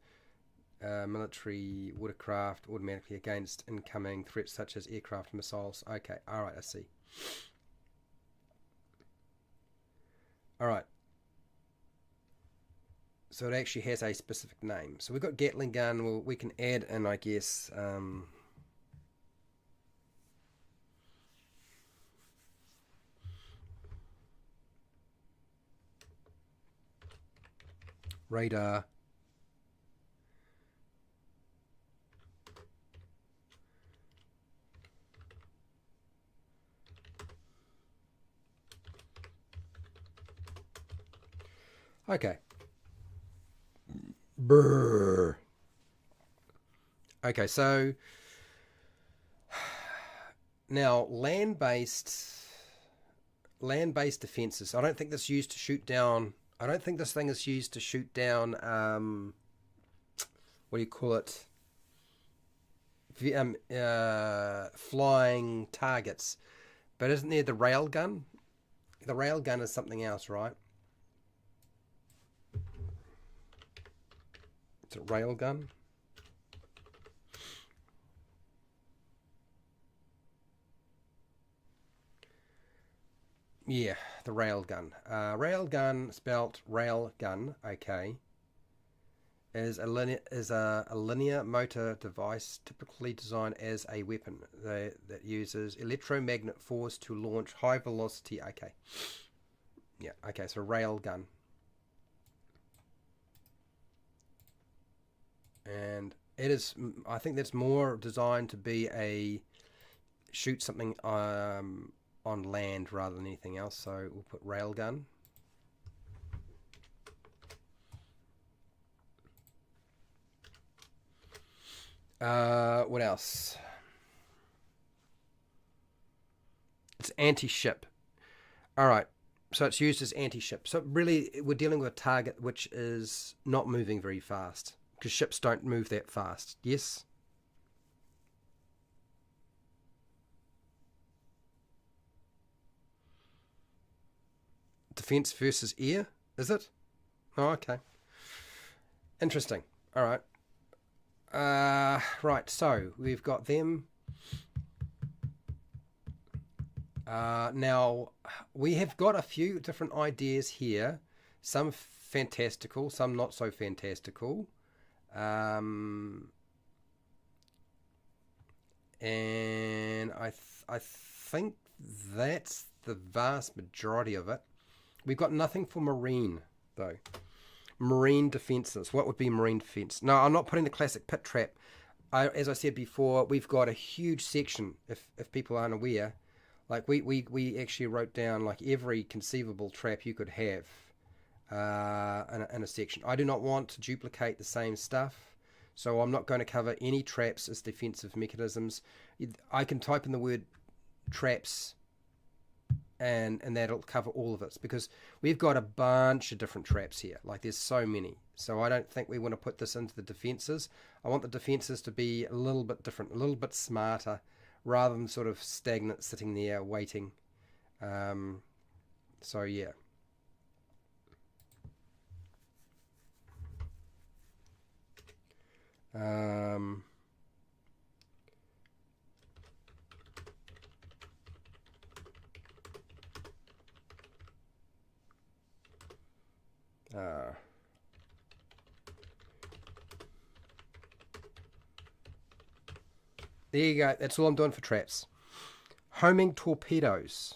military watercraft automatically against incoming threats such as aircraft and missiles. Okay, alright, I see. Alright. So it actually has a specific name. So we've got Gatling gun. Well, we can add in, I guess, radar. Okay. Brrr. Okay, so now land-based defenses. I don't think this is used to shoot down. I don't think this thing is used to shoot down. What do you call it? Flying targets. But isn't there the rail gun? The rail gun is something else, right? It's a rail gun. Yeah, the rail gun. Rail gun, spelt rail gun, okay, is a linear motor device typically designed as a weapon that uses electromagnet force to launch high velocity. Okay. Yeah, okay, so rail gun. And it is, I think that's more designed to be a shoot something on land rather than anything else. So we'll put railgun. What else? It's anti-ship. All right. So it's used as anti-ship. So really, we're dealing with a target which is not moving very fast, because ships don't move that fast. Yes? Defense versus air, is it? Oh, okay. Interesting. All right. Right, so we've got them. Now, we have got a few different ideas here. Some fantastical, some not so fantastical. And I think that's the vast majority of it. We've got nothing for marine, though. Marine defenses. What would be marine defense? No, I'm not putting the classic pit trap. As I said before, we've got a huge section, if people aren't aware. Like, we actually wrote down, like, every conceivable trap you could have in a section. I do not want to duplicate the same stuff, so I'm not going to cover any traps as defensive mechanisms. I can type in the word traps, and that'll cover all of it, because we've got a bunch of different traps here. Like, there's so many. So I don't think we want to put this into the defenses. I want the defenses to be a little bit different, a little bit smarter, rather than sort of stagnant, sitting there waiting. So yeah. There you go. That's all I'm doing for traps. Homing torpedoes.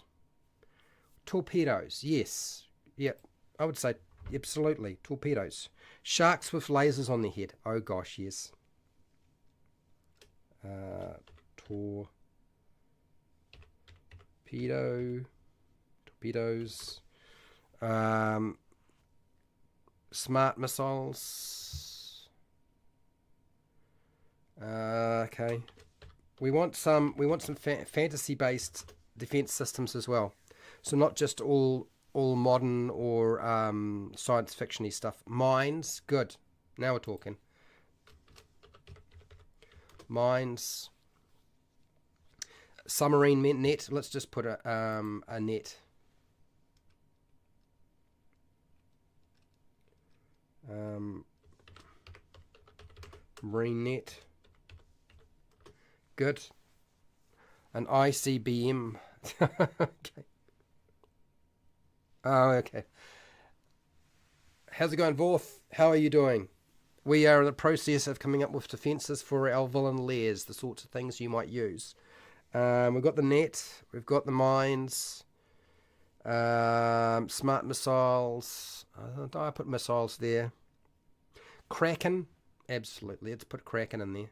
Torpedoes, yes. Yep, I would say absolutely. Torpedoes. Sharks with lasers on their head. Oh gosh, yes. Torpedoes. Smart missiles. Okay. We want some fantasy-based defense systems as well. So not just all modern or science fiction-y stuff. Mines, good. Now we're talking. Mines. Submarine net. Let's just put a net. Marine net. Good. An ICBM. Okay. Oh, okay. How's it going, Vorth? How are you doing? We are in the process of coming up with defences for our villain lairs, the sorts of things you might use. We've got the net, we've got the mines, smart missiles. I put missiles there. Kraken, absolutely. Let's put Kraken in there.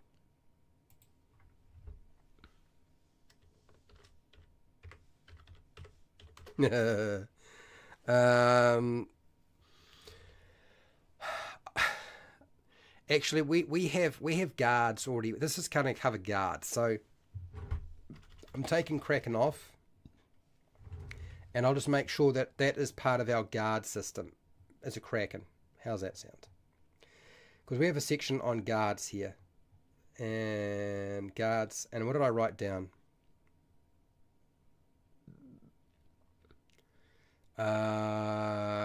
Actually, we have guards already. This is kind of cover guards, so I'm taking Kraken off, and I'll just make sure that that is part of our guard system as a Kraken. How's that sound? Because we have a section on guards here, and guards. And what did I write down?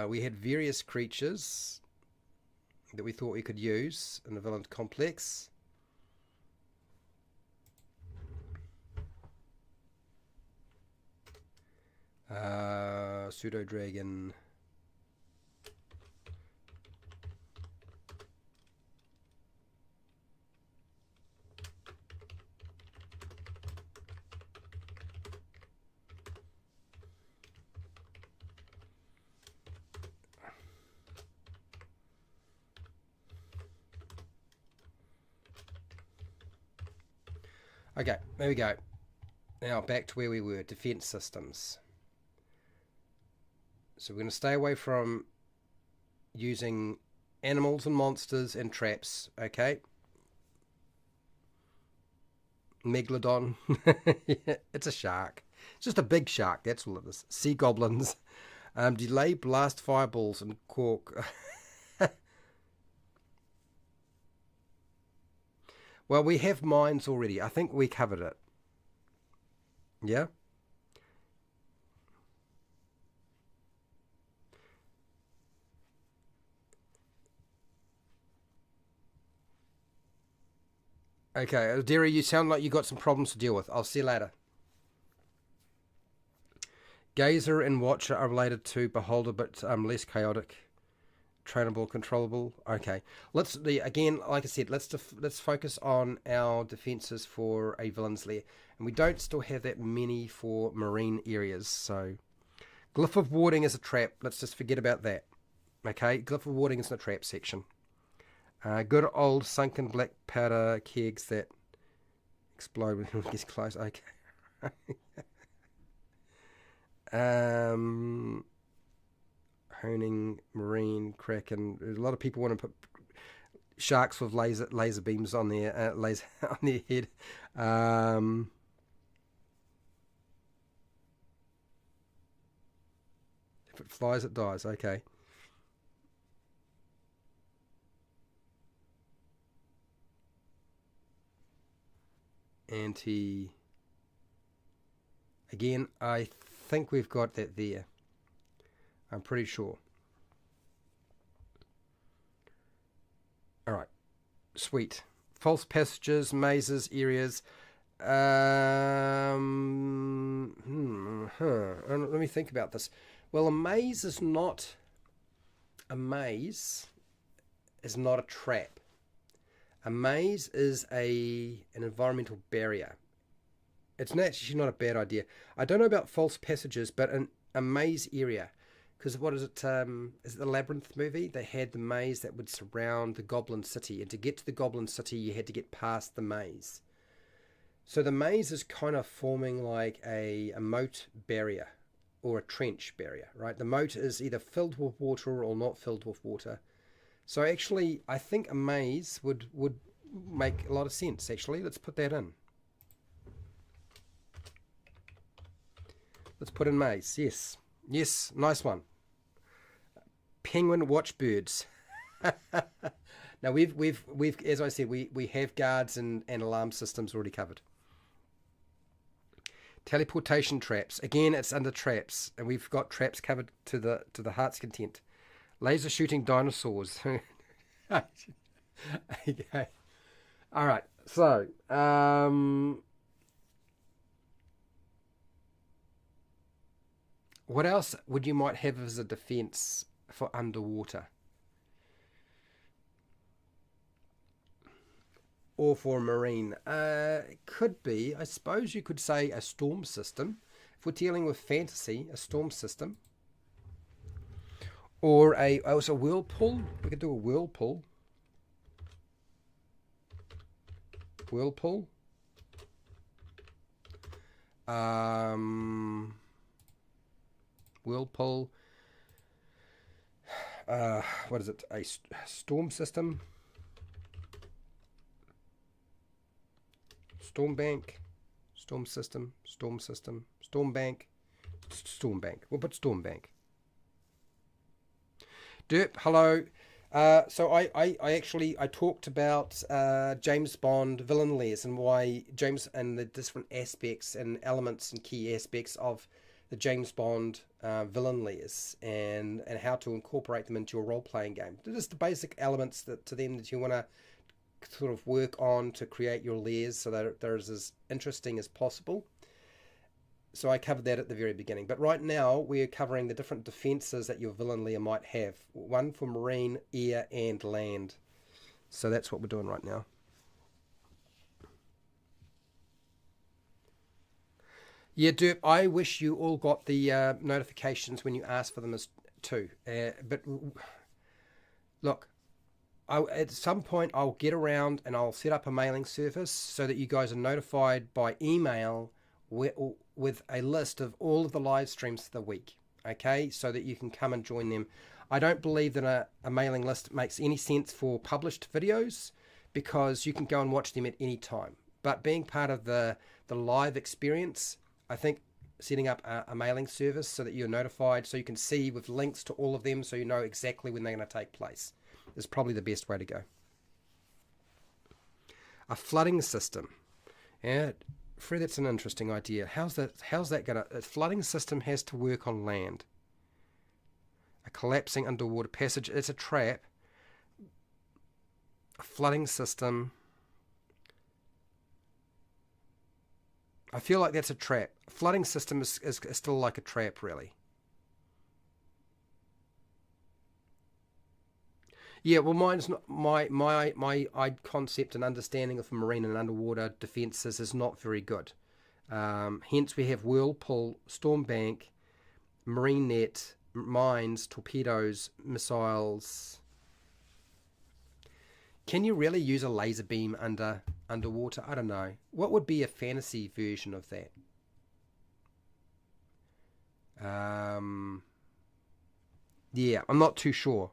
We had various creatures that we thought we could use in the villain complex. Pseudo dragon. Okay, there we go. Now back to where we were, defense systems. So we're going to stay away from using animals and monsters and traps, okay? Megalodon. Yeah, it's a shark. It's just a big shark, that's all it is. Sea goblins. Delay blast fireballs and cork. Well, we have mines already. I think we covered it. Yeah? Okay, Derry, you sound like you got some problems to deal with. I'll see you later. Gazer and Watcher are related to Beholder, but less chaotic. Trainable, controllable. Okay, again, like I said, let's focus on our defenses for a villain's lair, and we don't still have that many for marine areas. So, glyph of warding is a trap. Let's just forget about that. Okay, glyph of warding is in the trap section. Good old sunken black powder kegs that explode when it gets close. Okay. Honing, marine, kraken. A lot of people want to put sharks with laser beams on their on their head. If it flies, it dies. Okay. Anti. Again, I think we've got that there. I'm pretty sure. Alright. Sweet. False passages, mazes, areas. Let me think about this. Well, a maze is not a trap. A maze is an environmental barrier. It's actually not a bad idea. I don't know about false passages, but a maze area. Because what is it? Is it the Labyrinth movie? They had the maze that would surround the Goblin City. And to get to the Goblin City, you had to get past the maze. So the maze is kind of forming like a moat barrier or a trench barrier, right? The moat is either filled with water or not filled with water. So actually, I think a maze would make a lot of sense, actually. Let's put that in. Let's put in maze. Yes. Yes, nice one. Penguin watchbirds. Now we've as I said, we have guards and alarm systems already covered. Teleportation traps. Again, it's under traps, and we've got traps covered to the heart's content. Laser shooting dinosaurs. Okay. All right. So, what else would you might have as a defense for underwater? Or for marine? It could be, I suppose you could say a storm system. If we're dealing with fantasy, a storm system. Or a whirlpool. We could do a whirlpool. Whirlpool. Whirlpool. What is it? A storm system. Storm bank. Storm system. Storm system. Storm bank. Storm bank. We'll put storm bank. Derp, hello. So I talked about James Bond villain lairs and why James and the different aspects and elements and key aspects of the James Bond villain lairs and how to incorporate them into your role-playing game. Just the basic elements to them that you want to sort of work on to create your lairs so that they're as interesting as possible. So I covered that at the very beginning. But right now we're covering the different defenses that your villain lair might have. One for marine, air, and land. So that's what we're doing right now. Yeah, Derp, I wish you all got the notifications when you asked for them too. But look, at some point I'll get around and I'll set up a mailing service so that you guys are notified by email with a list of all of the live streams of the week, okay, so that you can come and join them. I don't believe that a mailing list makes any sense for published videos because you can go and watch them at any time. But being part of the live experience, I think setting up a mailing service so that you're notified, so you can see with links to all of them so you know exactly when they're going to take place is probably the best way to go. A flooding system. Yeah, Fred, that's an interesting idea. How's that gonna... A flooding system has to work on land. A collapsing underwater passage. It's a trap. A flooding system. I feel like that's a trap. A flooding system is still like a trap, really. Yeah, well, mine's not my concept and understanding of marine and underwater defences is not very good. Hence, we have whirlpool, storm bank, marine net, mines, torpedoes, missiles. Can you really use a laser beam underwater? I don't know. What would be a fantasy version of that? Yeah, I'm not too sure.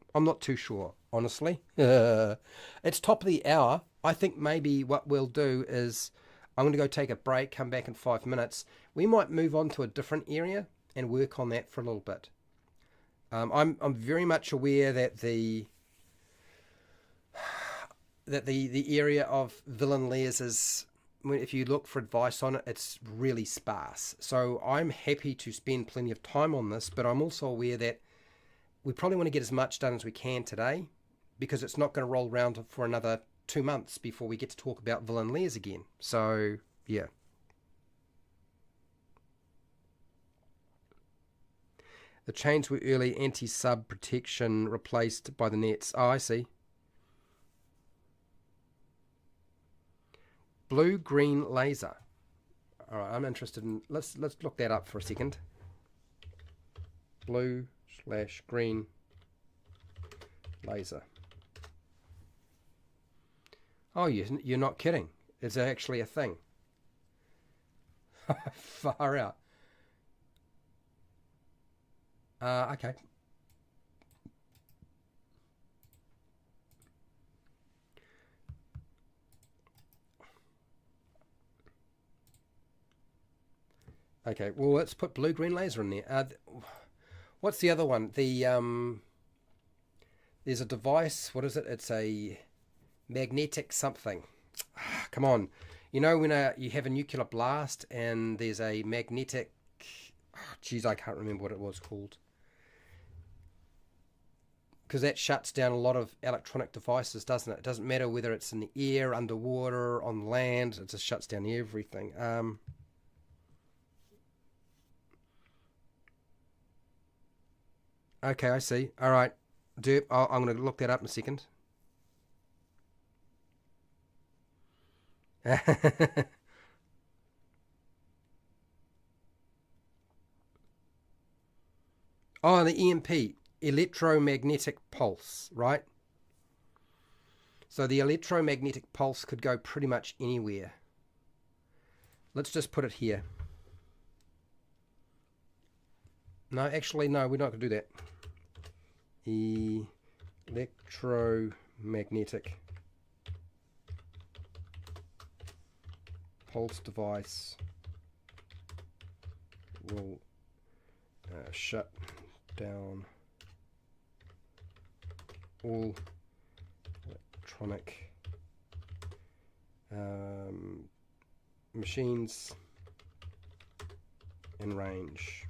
Honestly. It's top of the hour. I think maybe what we'll do is I'm going to go take a break, come back in 5 minutes. We might move on to a different area and work on that for a little bit. I'm very much aware that the area of villain lairs is, if you look for advice on it, it's really sparse. So I'm happy to spend plenty of time on this, but I'm also aware that we probably want to get as much done as we can today, because it's not going to roll around for another 2 months before we get to talk about villain lairs again. So, yeah. The chains were early anti-sub protection replaced by the nets. Oh, I see. Blue-green laser. All right, I'm interested in... Let's look that up for a second. Blue/green laser. Oh, you're not kidding. It's actually a thing. Far out. Okay. Okay, well, let's put blue-green laser in there. What's the other one? There's a device. What is it? It's a magnetic something. Come on. You know when you have a nuclear blast and there's a magnetic... Geez, I can't remember what it was called. because that shuts down a lot of electronic devices, doesn't it? It doesn't matter whether it's in the air, underwater, on land. It just shuts down everything. Okay, I see. All right, Derp, I'm going to look that up in a second. Oh, the EMP, electromagnetic pulse, right? So the electromagnetic pulse could go pretty much anywhere. Let's just put it here. No, actually, no, we're not going to do that. Electromagnetic pulse device will shut down all electronic machines in range,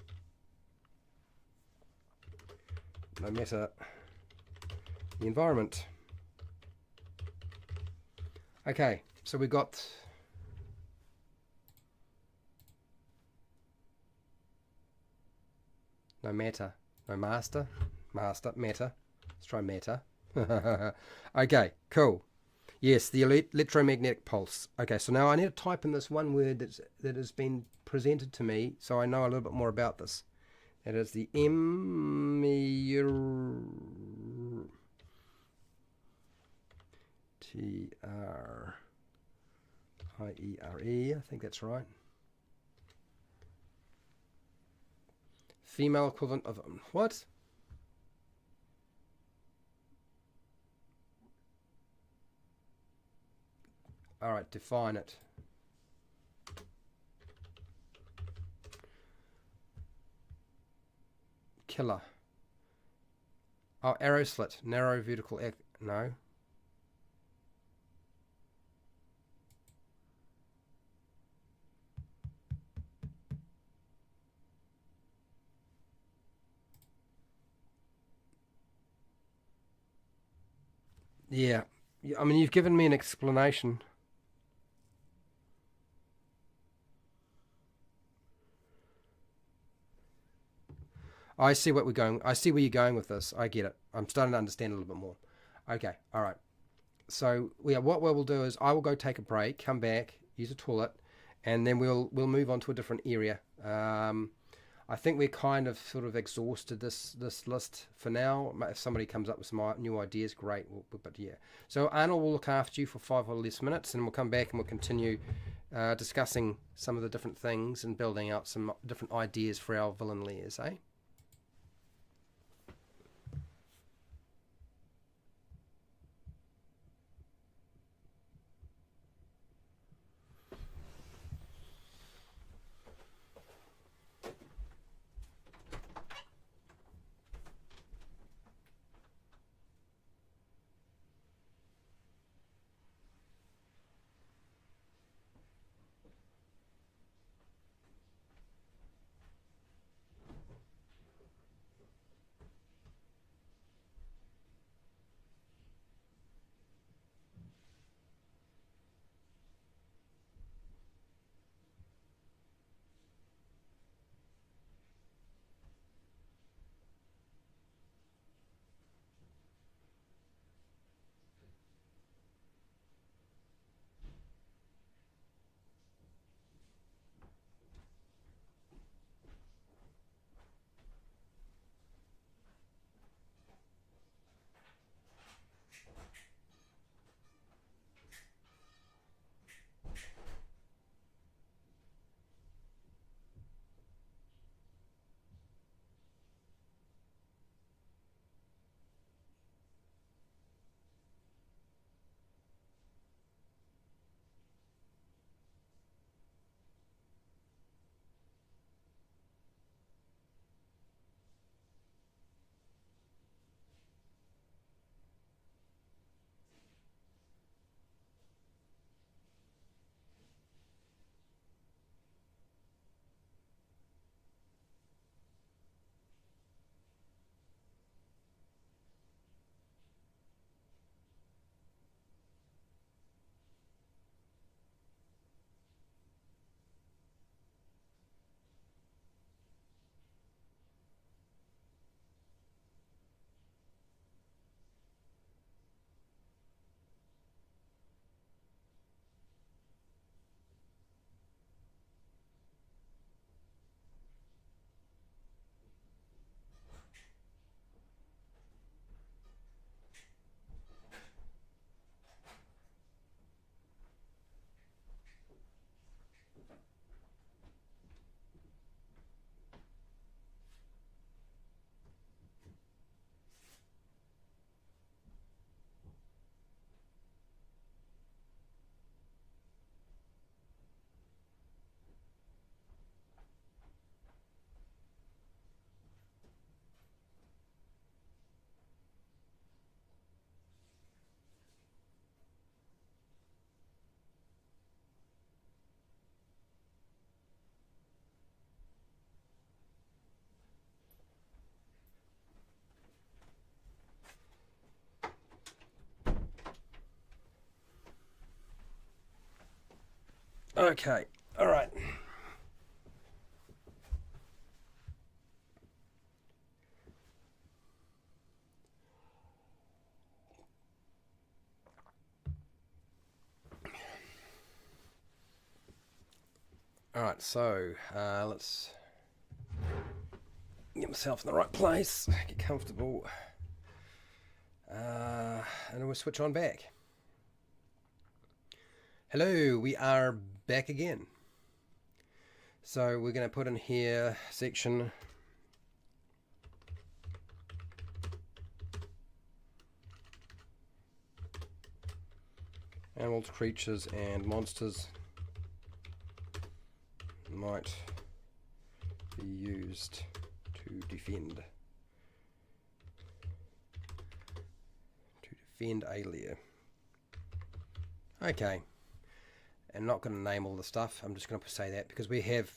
no matter the environment. Okay, so we got no matter, no master, matter. Let's try matter. Okay, cool. Yes, the electromagnetic pulse. Okay, so now I need to type in this one word that has been presented to me, so I know a little bit more about this. That is the T-R-I-E-R-E, I think that's right. Female equivalent of what? All right, define it. Killer. Oh, arrow slit, narrow vertical. No. Yeah. I mean, you've given me an explanation. I see what we're going. I see where you're going with this. I get it. I'm starting to understand a little bit more. Okay. All right. So yeah, what we'll do is I will go take a break, come back, use a toilet, and then we'll move on to a different area. I think we're kind of sort of exhausted this list for now. If somebody comes up with some new ideas, great. But yeah, so Arnold will look after you for 5 or less minutes, and we'll come back and we'll continue discussing some of the different things and building out some different ideas for our villain lairs, eh? Okay, all right. All right, so let's get myself in the right place, get comfortable, and we'll switch on back. Hello, we are back again. So we're going to put in here section animals, creatures, and monsters might be used to defend a lair. Okay, I'm not going to name all the stuff. I'm just going to say that because we have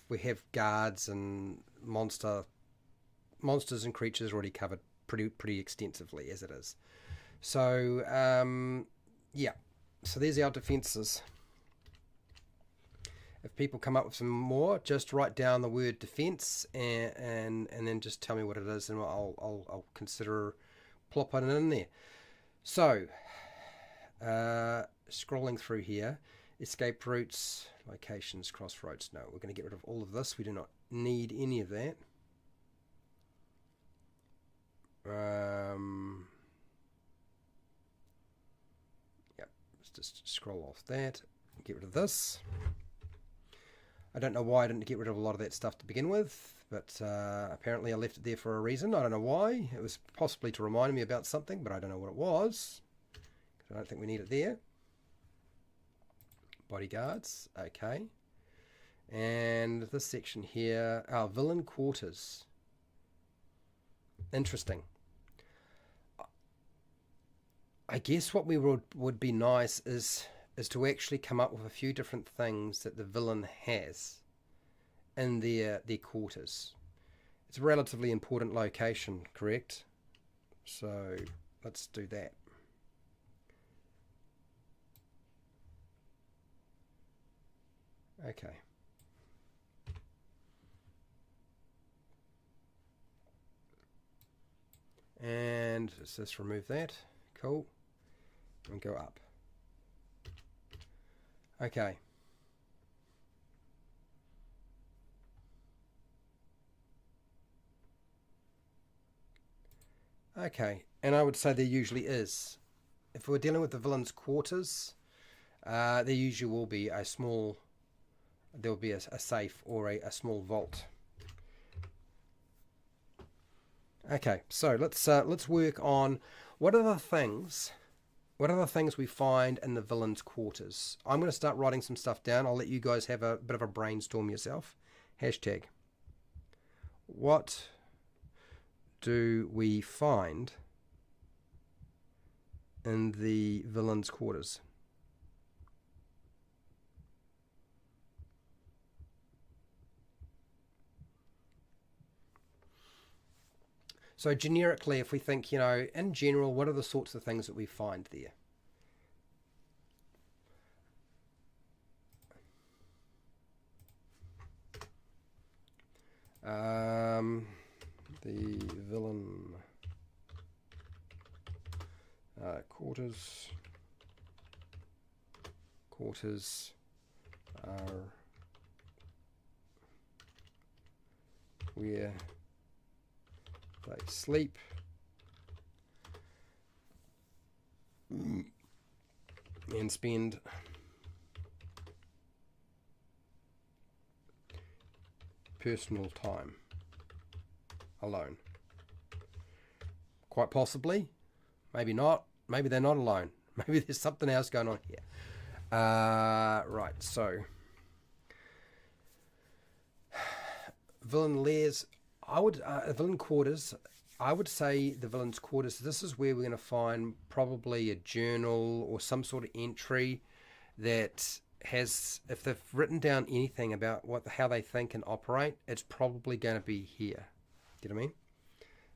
guards and monsters and creatures already covered pretty extensively as it is. So yeah, so there's our defenses. If people come up with some more, just write down the word defense and then just tell me what it is, and I'll consider plopping it in there. So scrolling through here, escape routes, locations, crossroads. No, we're going to get rid of all of this. We do not need any of that. Yep, let's just scroll off that. Get rid of this. I don't know why I didn't get rid of a lot of that stuff to begin with, but apparently I left it there for a reason. I don't know why. It was possibly to remind me about something, but I don't know what it was. I don't think we need it there. Bodyguards, okay. And this section here, our villain quarters. Interesting. I guess what we would be nice is to actually come up with a few different things that the villain has in their quarters. It's a relatively important location, correct? So let's do that. Okay. And let's just remove that. Cool. And go up. Okay. Okay, and I would say there usually is. If we're dealing with the villain's quarters, there usually will be a small, there will be a safe or a small vault. Okay, so let's work on what are the things we find in the villain's quarters. I'm going to start writing some stuff down. I'll let you guys have a bit of a brainstorm yourself. Hashtag. What do we find in the villain's quarters? So generically, if we think, in general, what are the sorts of things that we find there? The villain quarters are where they sleep and spend personal time alone. Quite possibly, maybe not. Maybe they're not alone. Maybe there's something else going on here. Right, so villain lairs. Villain quarters. I would say the villain's quarters. This is where we're going to find probably a journal or some sort of entry that has, if they've written down anything about how they think and operate, it's probably going to be here. You know what I mean?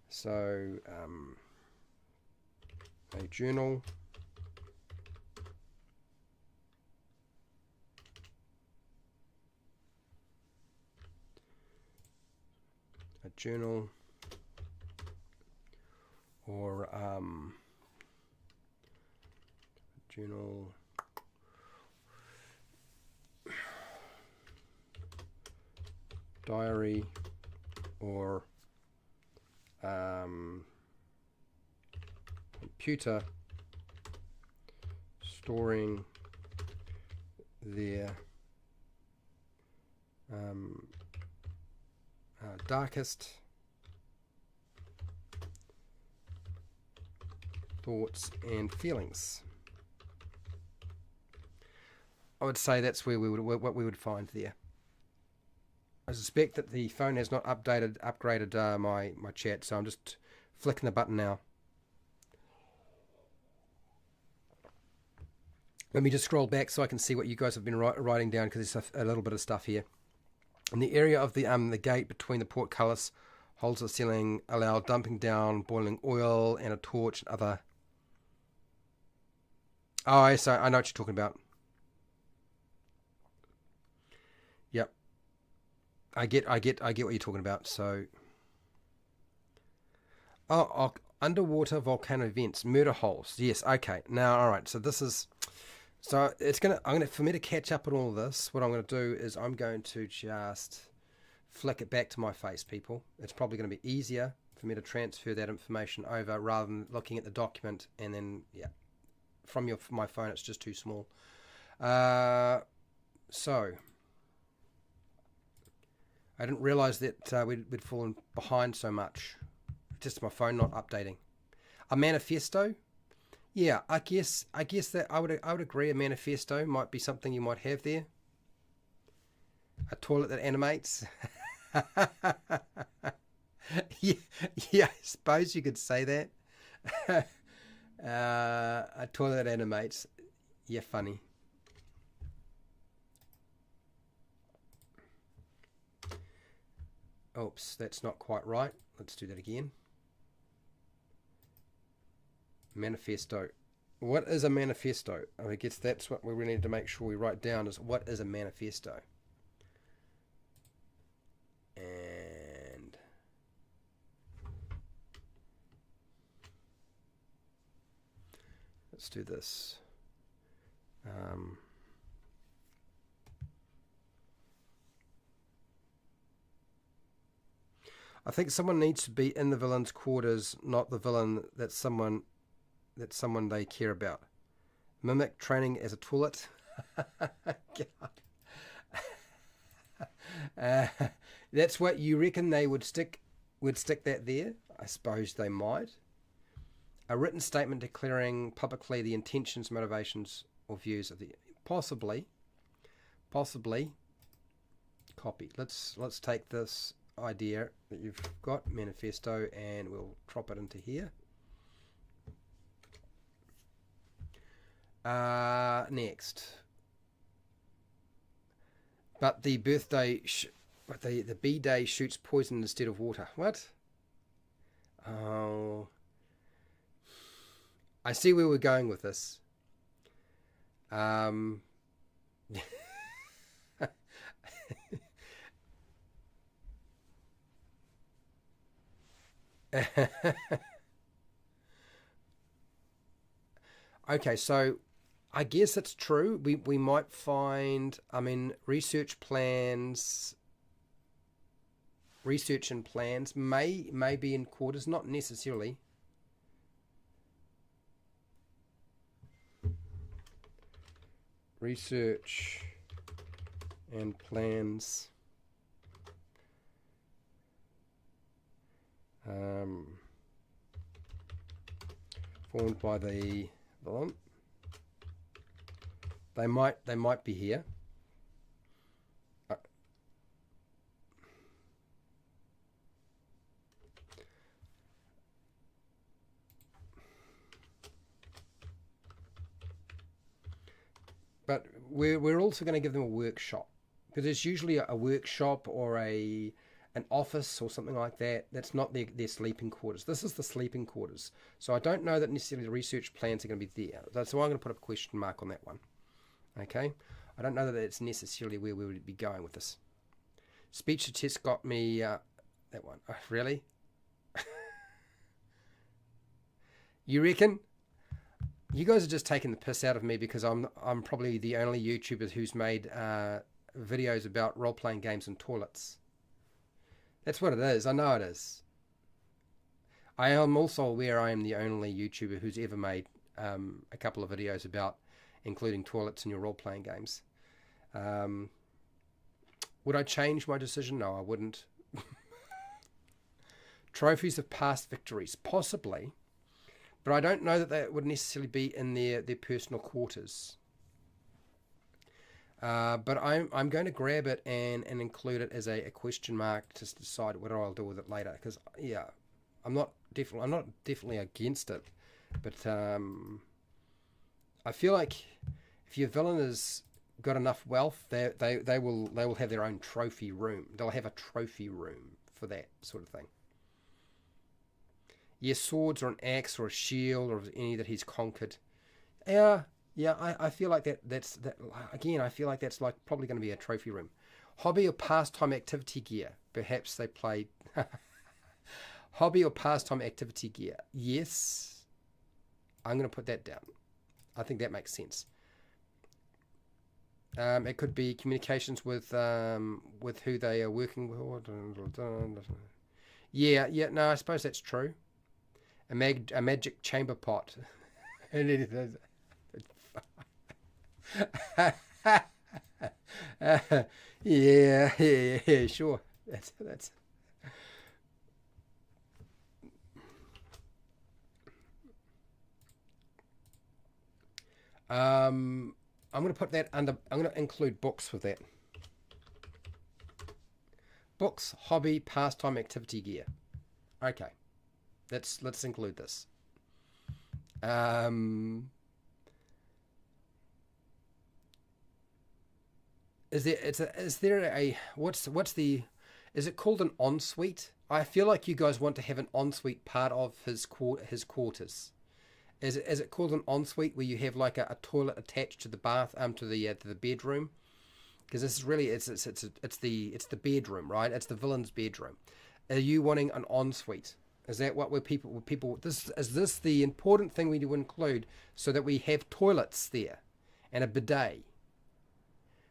So a journal. a journal, or journal, diary, or computer storing their darkest thoughts and feelings. I would say that's where what we would find there. I suspect that the phone has not upgraded my chat, so I'm just flicking the button now. Let me just scroll back so I can see what you guys have been writing down, because there's a little bit of stuff here. In the area of the gate between the portcullis, holes of the ceiling allow dumping down boiling oil and a torch and other. Oh, I know what you're talking about. Yep. I get what you're talking about. So, oh, underwater volcano vents, murder holes. Yes, okay. Now, all right. So this is. So for me to catch up on all of this, what I'm going to do is I'm going to just flick it back to my face, people. It's probably going to be easier for me to transfer that information over rather than looking at the document and then, yeah, from my phone it's just too small. So I didn't realize that we'd fallen behind so much. Just my phone not updating. A manifesto. Yeah, I guess that I would agree. A manifesto might be something you might have there. A toilet that animates. yeah, I suppose you could say that. A toilet that animates. Yeah, funny. Oops, that's not quite right. Let's do that again. Manifesto. What is a manifesto? I guess that's what we really need to make sure we write down, is what is a manifesto. And let's do this. I think someone needs to be in the villain's quarters, not the villain that's someone they care about. Mimic training as a toilet. That's what you reckon they would stick that there? I suppose they might. A written statement declaring publicly the intentions, motivations, or views of the possibly copy. Let's take this idea that you've got, manifesto, and we'll drop it into here. Next, but the the B-day shoots poison instead of water. What? Oh, I see where we're going with this. Okay, so I guess it's true. We might find, I mean, research and plans may be in quarters, not necessarily. Research and plans. Formed by the villain. They might be here. But we're also going to give them a workshop, because it's usually a workshop or an office or something like that. That's not their sleeping quarters. This is the sleeping quarters. So I don't know that necessarily the research plans are going to be there. So I'm going to put a question mark on that one. Okay, I don't know that it's necessarily where we would be going with this. Speech to test got me That one. Oh, really? You reckon? You guys are just taking the piss out of me because I'm probably the only YouTuber who's made videos about role-playing games and toilets. That's what it is. I know it is. I am also aware I am the only YouTuber who's ever made a couple of videos about including toilets in your role-playing games. Would I change my decision? No, I wouldn't. Trophies of past victories, possibly, but I don't know that they would necessarily be in their personal quarters. But I'm going to grab it and include it as a question mark to decide what I'll do with it later. Because yeah, I'm not definitely against it, but I feel like if your villain has got enough wealth, they will have their own trophy room. They'll have a trophy room for that sort of thing. Yes, swords or an axe or a shield or any that he's conquered. Yeah, I feel like that's again. I feel like that's like probably going to be a trophy room. Hobby or pastime activity gear. Perhaps they play hobby or pastime activity gear. Yes, I'm going to put that down. I think that makes sense. It could be communications with who they are working with. Yeah. No, I suppose that's true. A magic chamber pot. Yeah, sure. That's. I'm going to put that under. I'm going to include books with that. Books, hobby, pastime, activity gear. Okay, let's include this. Is there a what's the is it called an ensuite? I feel like you guys want to have an ensuite part of his quarters. Is it called an ensuite where you have like a toilet attached to the bath to the bedroom? Because this is really it's the bedroom, right? It's the villain's bedroom. Are you wanting an ensuite? Is that what people this is this the important thing we need to include so that we have toilets there and a bidet?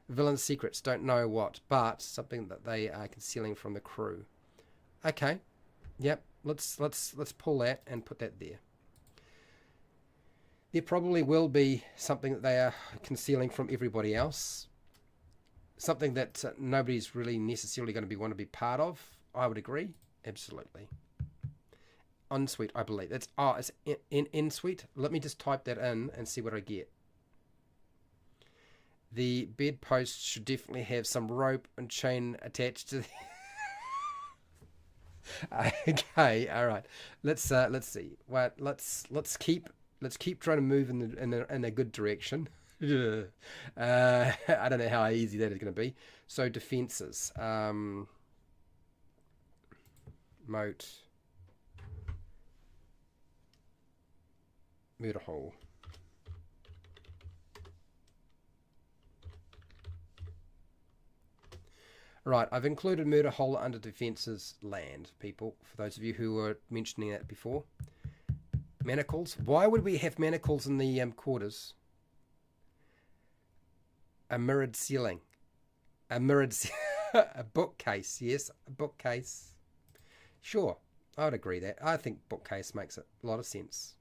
Villain's secrets, don't know what, but something that they are concealing from the crew. Okay, yep. Let's pull that and put that there. There probably will be something that they are concealing from everybody else. Something that nobody's really necessarily going to want to be part of. I would agree, absolutely. Ensuite, I believe it's in suite. Let me just type that in and see what I get. The bedpost should definitely have some rope and chain attached to the okay, all right. Let's see. Well, let's keep trying to move in a good direction. I don't know how easy that is going to be. So defenses, moat, murder hole. Right, I've included murder hole under defences land, people, for those of you who were mentioning that before. Manacles. Why would we have manacles in the quarters? A mirrored ceiling. A bookcase, yes, a bookcase. Sure, I would agree that. I think bookcase makes a lot of sense.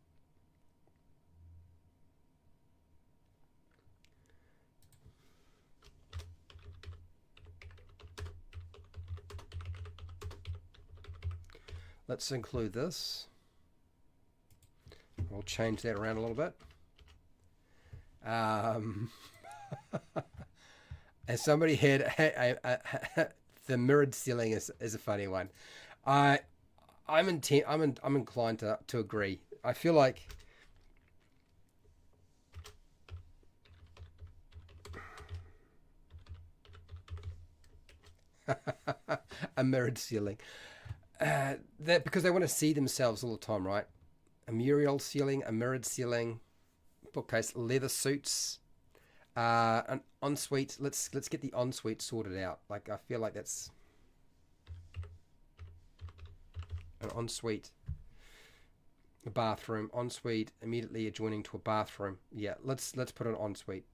Let's include this. We'll change that around a little bit. And somebody had the mirrored ceiling is a funny one. I'm inclined to agree. I feel like a mirrored ceiling. That because they want to see themselves all the time, right? A mural ceiling, a mirrored ceiling, bookcase, leather suits, an ensuite. Let's get the ensuite sorted out. Like I feel like that's an ensuite, a bathroom, ensuite immediately adjoining to a bathroom. Yeah, let's put an ensuite.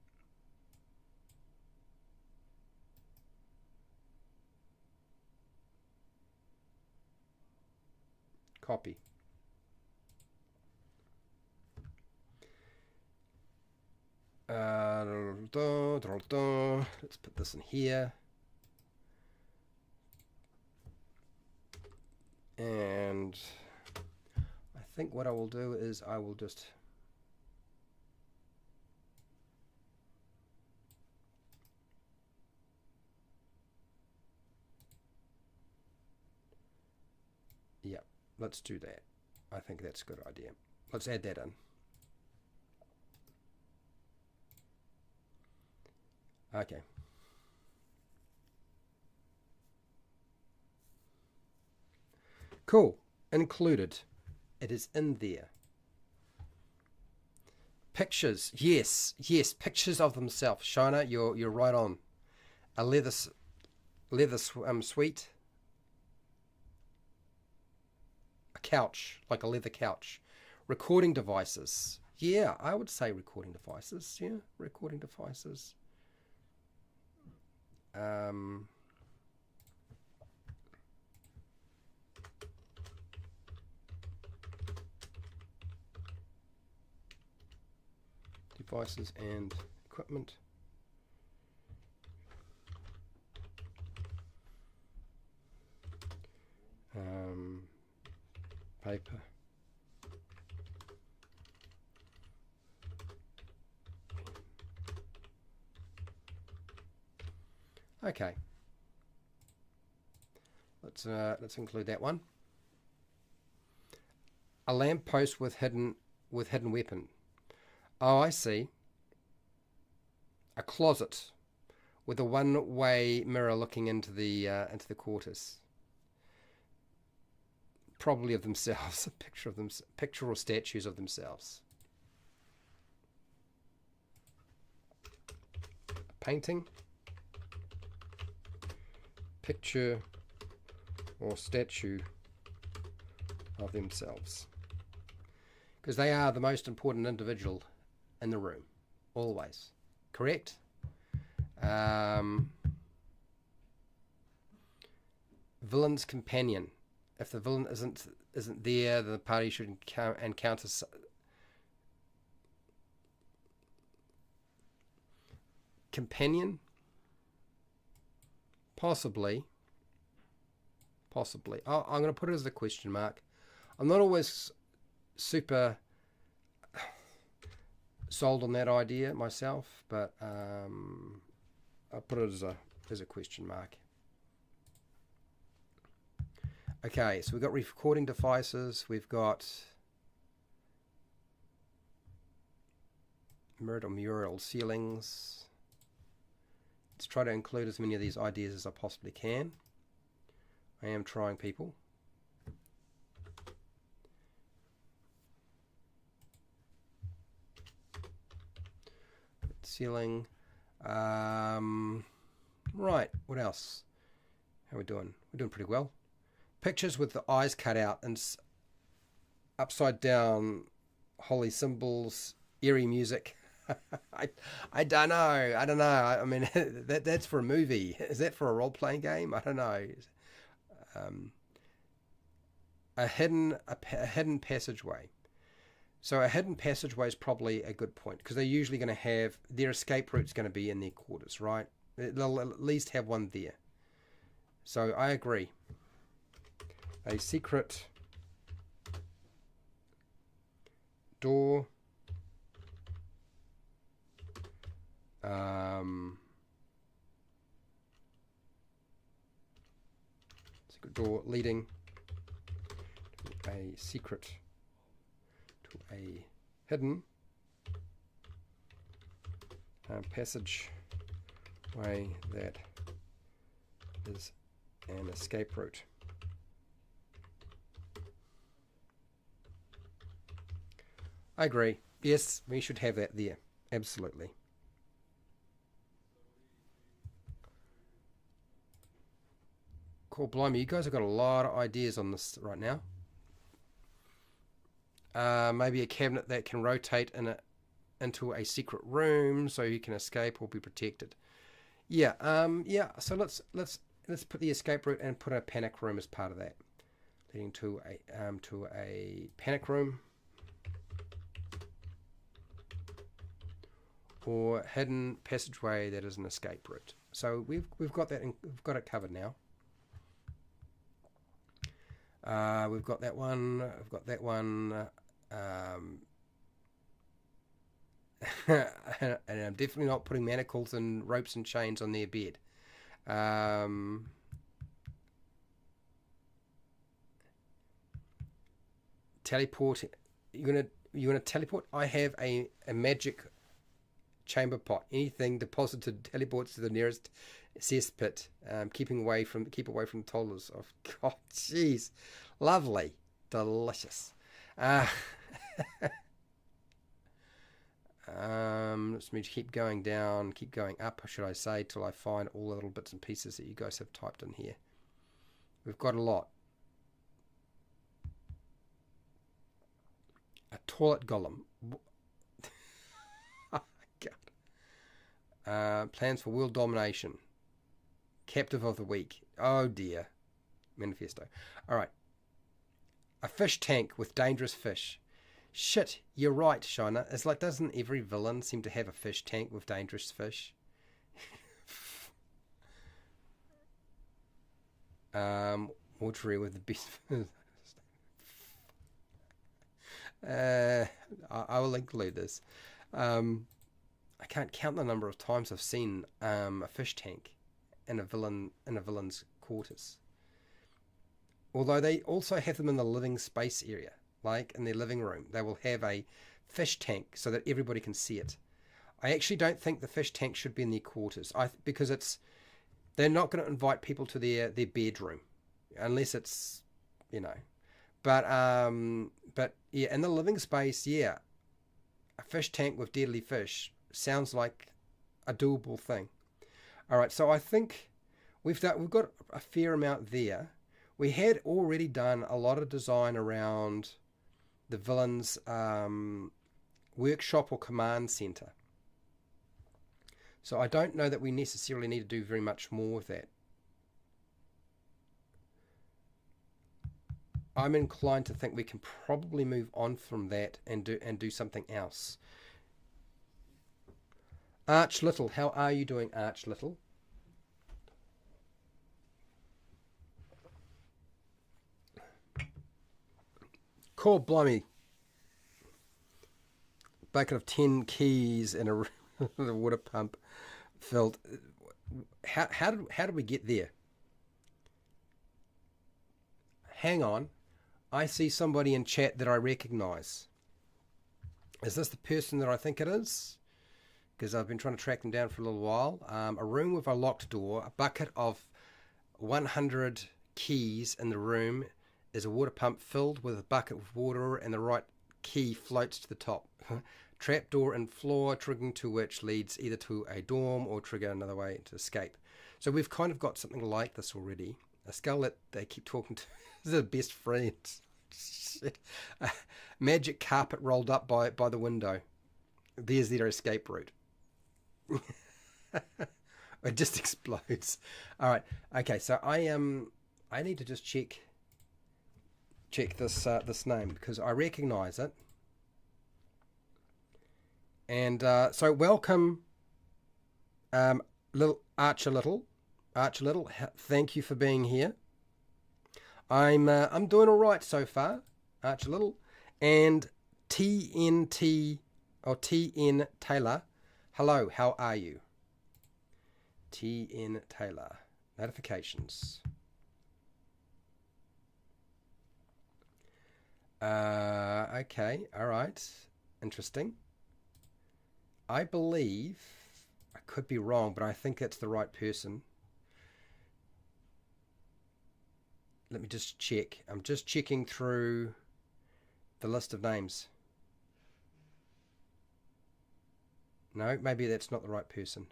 Copy. Let's put this in here. And I think what I will do is I will just let's do that. I think that's a good idea. Let's add that in. Okay. Cool. Included. It is in there. Pictures. Yes. Yes. Pictures of themselves. Shona, you're right on. A leather suite. A couch, like a leather couch. Recording devices. Yeah, I would say recording devices. Yeah, recording devices. Devices and equipment. Paper. Okay. Let's include that one. A lamppost with hidden weapon. Oh, I see. A closet with a one-way mirror looking into the quarters. Probably of themselves. A picture of them, picture or statues of themselves. A painting. Picture or statue of themselves. Because they are the most important individual in the room, always. Correct? Villain's companion. If the villain isn't there, the party should encounter companion. Possibly. Oh, I'm going to put it as a question mark. I'm not always super sold on that idea myself, but I'll put it as a question mark. Okay, so we've got recording devices, we've got mirrored or mural ceilings. Let's try to include as many of these ideas as I possibly can. I am trying, people. Ceiling. Right, what else? How are we doing? We're doing pretty well. Pictures with the eyes cut out and upside down holy symbols, eerie music. I don't know. I mean, that's for a movie. Is that for a role-playing game? I don't know. A hidden passageway. So a hidden passageway is probably a good point because they're usually going to have their escape route's going to be in their quarters, right? They'll at least have one there. So I agree. A secret door. Secret door leading to a secret, to a hidden passage way that is an escape route. I agree. Yes, we should have that there. Absolutely. Cool, blimey, you guys have got a lot of ideas on this right now. Maybe a cabinet that can rotate into a secret room so you can escape or be protected. Yeah, yeah. So let's put the escape route and put a panic room as part of that, leading to a panic room or hidden passageway that is an escape route. So we've got that we've got it covered now. We've got that one. I've got that one. And I'm definitely not putting manacles and ropes and chains on their bed. Teleport. You gonna teleport? I have a magic chamber pot. Anything deposited teleports to the nearest cesspit. Keep away from the toddlers. Of God, jeez, lovely, delicious. Let's me keep going down, keep going up, should I say, till I find all the little bits and pieces that you guys have typed in here. We've got a lot. A toilet golem. Oh, God. Plans for world domination. Captive of the week. Oh dear. Manifesto. Alright. A fish tank with dangerous fish. Shit, you're right, Shiner. It's like, doesn't every villain seem to have a fish tank with dangerous fish? Mortuary with the best. I will include this. I can't count the number of times I've seen a fish tank in a villain's quarters. Although they also have them in the living space area. Like in their living room, they will have a fish tank so that everybody can see it. I actually don't think the fish tank should be in their quarters, because they're not going to invite people to their bedroom unless it's, you know. But yeah, in the living space, yeah, a fish tank with deadly fish sounds like a doable thing. All right, so I think we've got a fair amount there. We had already done a lot of design around the villain's workshop or command center. So I don't know that we necessarily need to do very much more with that. I'm inclined to think we can probably move on from that and do something else. Arch Little, how are you doing, Arch Little? Cool, blimey. Bucket of 10 keys and a water pump filled. How did we get there? Hang on. I see somebody in chat that I recognize. Is this the person that I think it is? Because I've been trying to track them down for a little while. A room with a locked door, a bucket of 100 keys in the room, is a water pump filled with a bucket of water, and the right key floats to the top. Trapdoor in floor, triggering to which leads either to a dorm or trigger another way to escape. So we've kind of got something like this already. A skull that they keep talking to. This is their best friends. Shit. Magic carpet rolled up by the window. There's their escape route. It just explodes. All right. Okay. So I need to just check this name because I recognize it. And so welcome, little Archer Little. Thank you for being here. I'm doing all right so far, Archer Little. And TNT or TN Taylor, hello, how are you? TN Taylor, notifications. Okay, all right, interesting. I believe, I could be wrong, but I think it's the right person. Let me just check. I'm just checking through the list of names. No, maybe that's not the right person.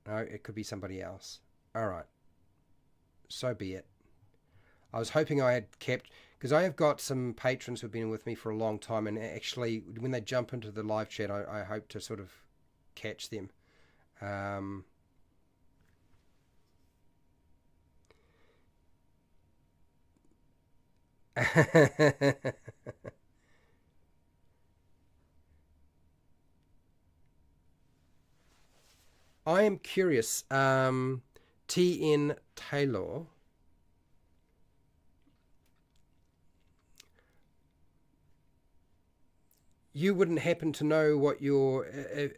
No, it could be somebody else. All right. So be it. I was hoping I had because I have got some patrons who've been with me for a long time, and actually when they jump into the live chat, I hope to sort of catch them. I am curious, TN Taylor, you wouldn't happen to know what your no,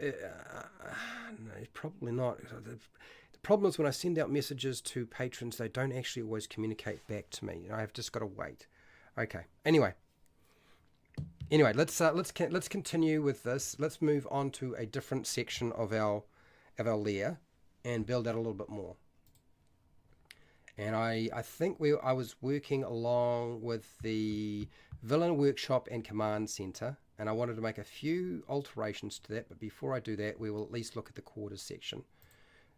probably not. The problem is when I send out messages to patrons, they don't actually always communicate back to me. I've just got to wait. Okay. Anyway, let's continue with this. Let's move on to a different section of our lair and build out a little bit more. And I think I was working along with the villain workshop and command center, and I wanted to make a few alterations to that. But before I do that, we will at least look at the quarters section.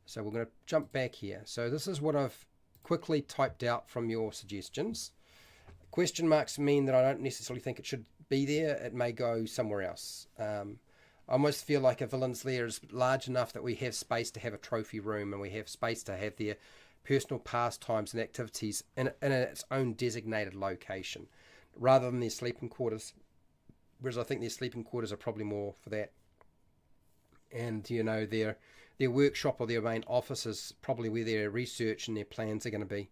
So we're going to jump back here. So this is what I've quickly typed out from your suggestions. Question marks mean that I don't necessarily think it should be there. It may go somewhere else. I almost feel like a villain's lair is large enough that we have space to have a trophy room, and we have space to have their personal pastimes and activities in its own designated location, rather than their sleeping quarters. Whereas I think their sleeping quarters are probably more for that. And, you know, their workshop or their main office is probably where their research and their plans are going to be.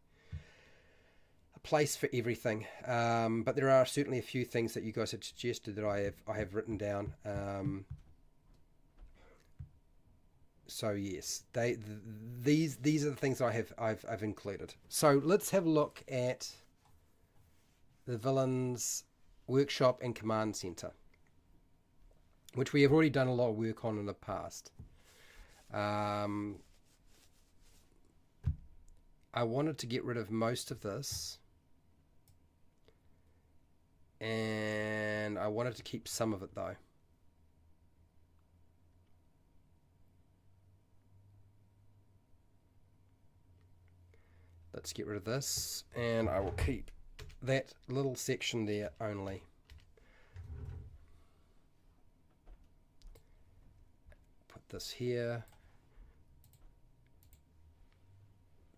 A place for everything. But there are certainly a few things that you guys have suggested that I have written down. So yes, these are the things I've included. So let's have a look at the villain's workshop and command center, which we have already done a lot of work on in the past. I wanted to get rid of most of this, and I wanted to keep some of it though. Let's get rid of this, and I will keep that little section there only. Put this here.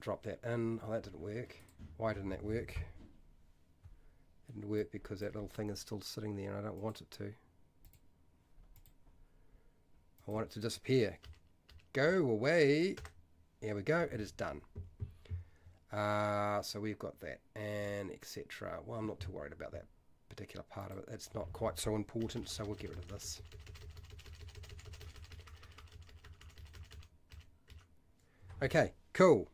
Drop that in. Oh, that didn't work. Why didn't that work? It didn't work because that little thing is still sitting there and I don't want it to. I want it to disappear. Go away. There we go. It is done. So we've got that, and etc. Well, I'm not too worried about that particular part of it. It's not quite so important, so we'll get rid of this. Okay, cool.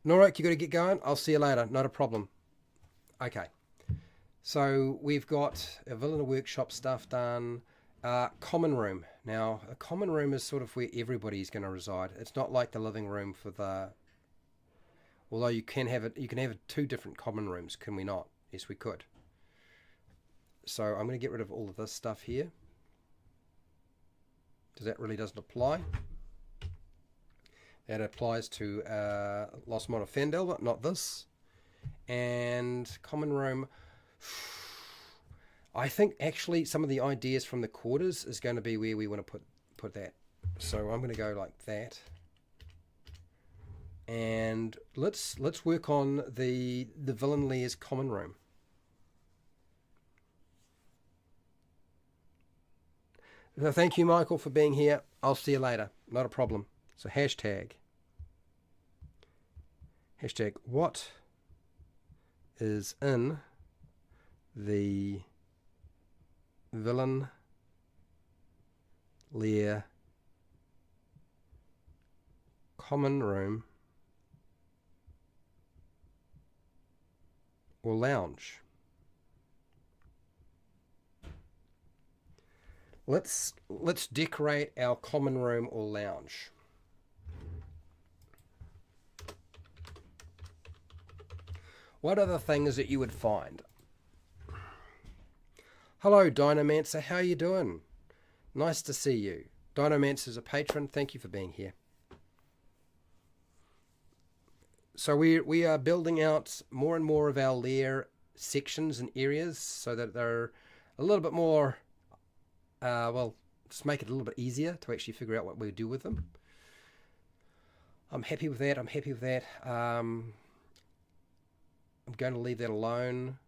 Norik, you got to get going. I'll see you later. Not a problem. Okay. So we've got a villain workshop stuff done. Common room. Now, a common room is sort of where everybody's going to reside. It's not like the living room for the... Although you can have it, you can have two different common rooms, can we not? Yes, we could. So I'm going to get rid of all of this stuff here, because that really doesn't apply. That applies to Lost Mod of Fandel, but not this. And common room. I think actually some of the ideas from the quarters is going to be where we want to put that. So I'm going to go like that. And let's work on the villain lair's common room. So thank you, Michael, for being here. I'll see you later. Not a problem. So hashtag what is in the villain lair common room or lounge. Let's decorate our common room or lounge. What are the things that you would find? Hello, Dynamancer. How you doing? Nice to see you. Dynamancer's a patron. Thank you for being here. So we are building out more and more of our lair sections and areas so that they're a little bit more, well, just make it a little bit easier to actually figure out what we do with them. I'm happy with that. I'm happy with that. I'm going to leave that alone.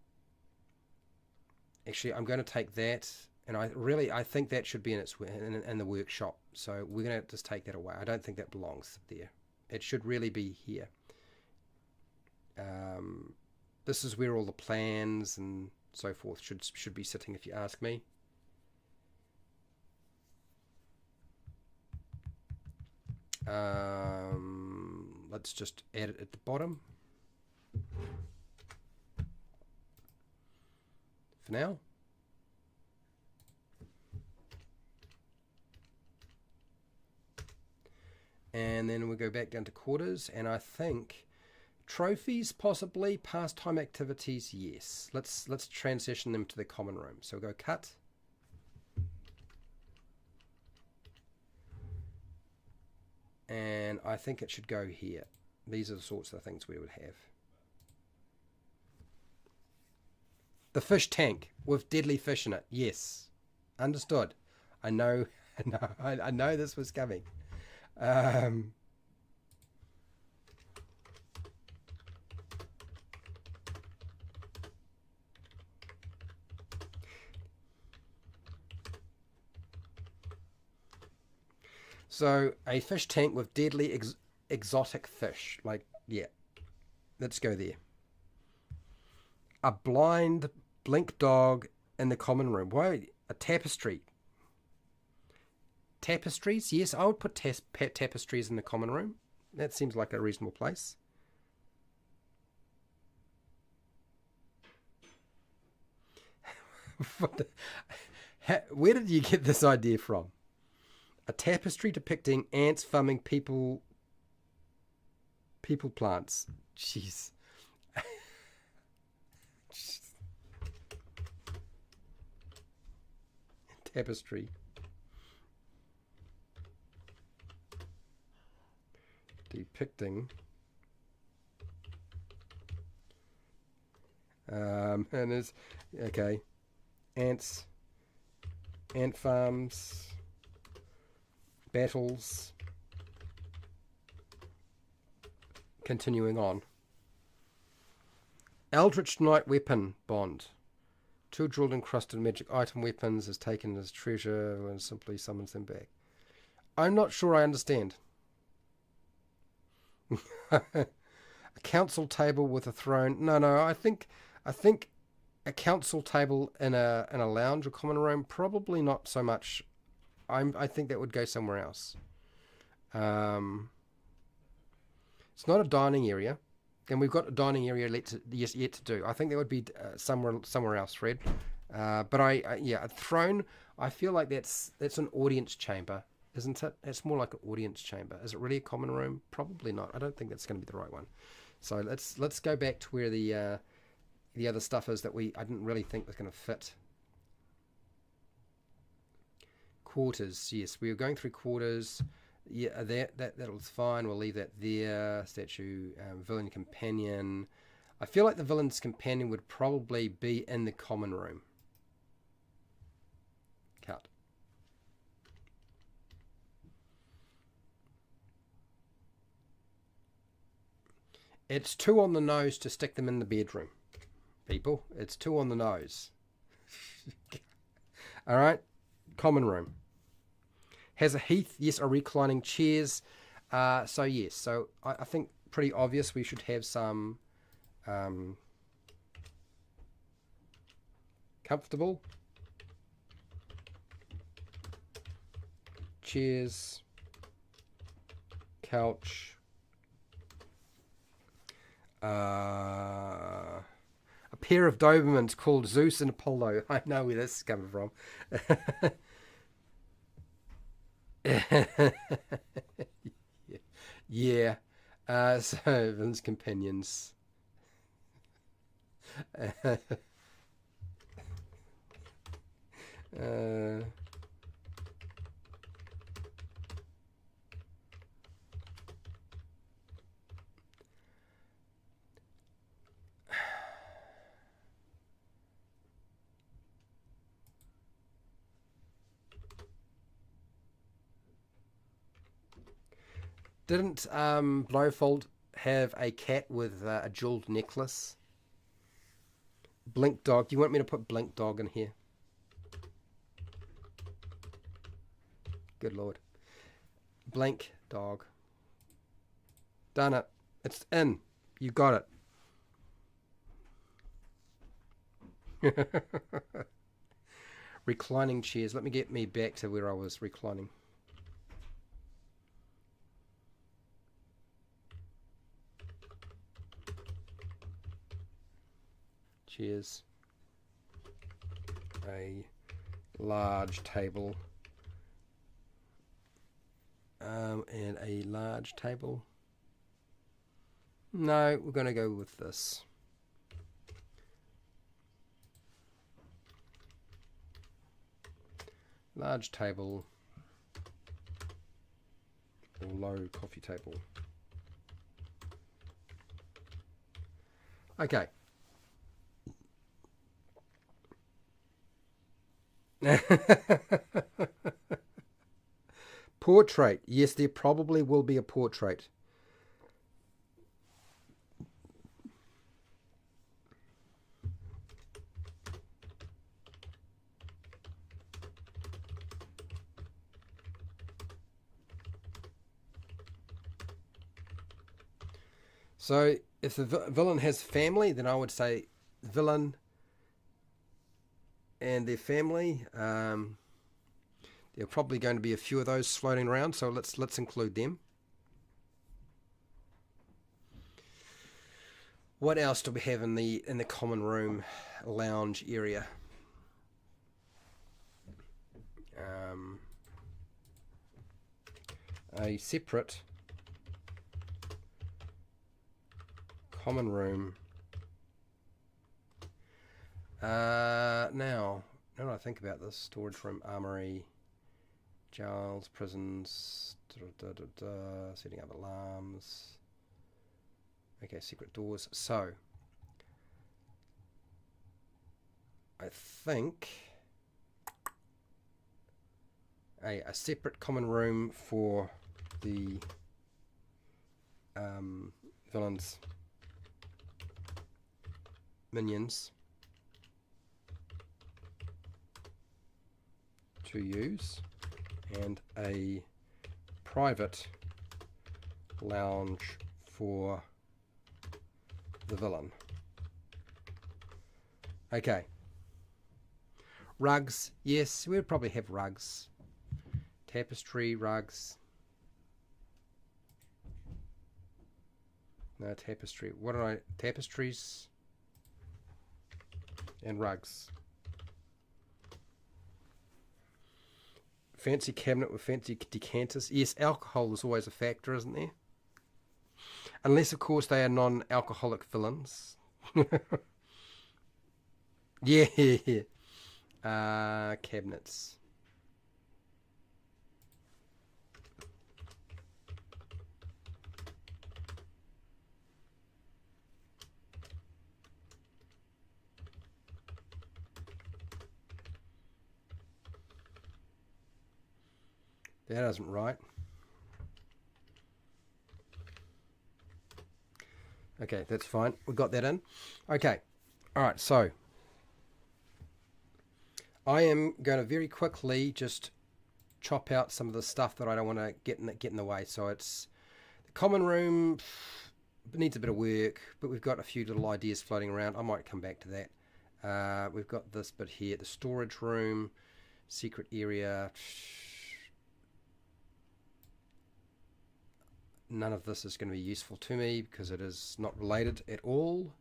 Actually, I'm going to take that, and I think that should be in the workshop. So we're going to just take that away. I don't think that belongs there. It should really be here. This is where all the plans and so forth should be sitting, if you ask me. Let's just add it at the bottom for now. And then we'll go back down to quarters, and I think trophies, possibly. Pastime activities, yes. Let's transition them to the common room. So we'll go cut. And I think it should go here. These are the sorts of things we would have. The fish tank with deadly fish in it. Yes. Understood. I know I know this was coming. So a fish tank with deadly exotic fish. Like, yeah, let's go there. A blind blink dog in the common room. Why? A tapestry. Tapestries? Yes, I would put tapestries in the common room. That seems like a reasonable place. Where did you get this idea from? A tapestry depicting ants farming people plants. Jeez. Tapestry. Depicting and it's okay. Ant farms, battles, continuing on. Eldritch Knight weapon bond. 2 drilled encrusted magic item weapons is taken as treasure and simply summons them back. I'm not sure I understand. A council table with a throne. No, I think a council table in a lounge or common room, probably not so much. I think that would go somewhere else. It's not a dining area, and we've got a dining area yet to do. I think that would be somewhere else, Fred. But yeah, a throne. I feel like that's an audience chamber, isn't it? It's more like an audience chamber. Is it really a common room? Probably not. I don't think that's going to be the right one. So let's go back to where the other stuff is that I didn't really think was going to fit. Quarters. Yes, we were going through quarters. Yeah, that was fine. We'll leave that there. Statue, villain companion. I feel like the villain's companion would probably be in the common room. Cut. It's too on the nose to stick them in the bedroom, people. It's too on the nose. All right, common room. Has a heath, yes, a reclining chairs. So yes, so I think pretty obvious we should have some comfortable chairs, couch, a pair of Dobermans called Zeus and Apollo. I know where this is coming from. Yeah. So Vin's companions. Didn't Blowfold have a cat with a jeweled necklace? Blink Dog. Do you want me to put Blink Dog in here? Good lord. Blink Dog. Done it. It's in. You got it. Reclining chairs. Let me get me back to where I was reclining. Chairs. A large table. And a large table. No, we're going to go with this. Large table or low coffee table. Okay. Portrait. Yes, there probably will be a portrait. So if the villain has family, then I would say villain and their family. There are probably going to be a few of those floating around, so let's include them. What else do we have in the common room lounge area? A separate common room. Now that I think about this, storage room, armory, jails, prisons, setting up alarms. Okay, secret doors. So, I think a separate common room for the villains' minions to use, and a private lounge for the villain. Okay. Rugs. Yes, we'd probably have rugs. Tapestry, rugs. No, tapestry. What are tapestries and rugs. Fancy cabinet with fancy decanters. Yes, alcohol is always a factor, isn't there? Unless, of course, they are non-alcoholic villains. Yeah. Cabinets. That isn't right. Okay, that's fine. We got that in. Okay. All right, so I am going to very quickly just chop out some of the stuff that I don't want to get in the way. So it's the common room needs a bit of work, but we've got a few little ideas floating around. I might come back to that. We've got this bit here, the storage room, secret area. None of this is going to be useful to me because it is not related at all.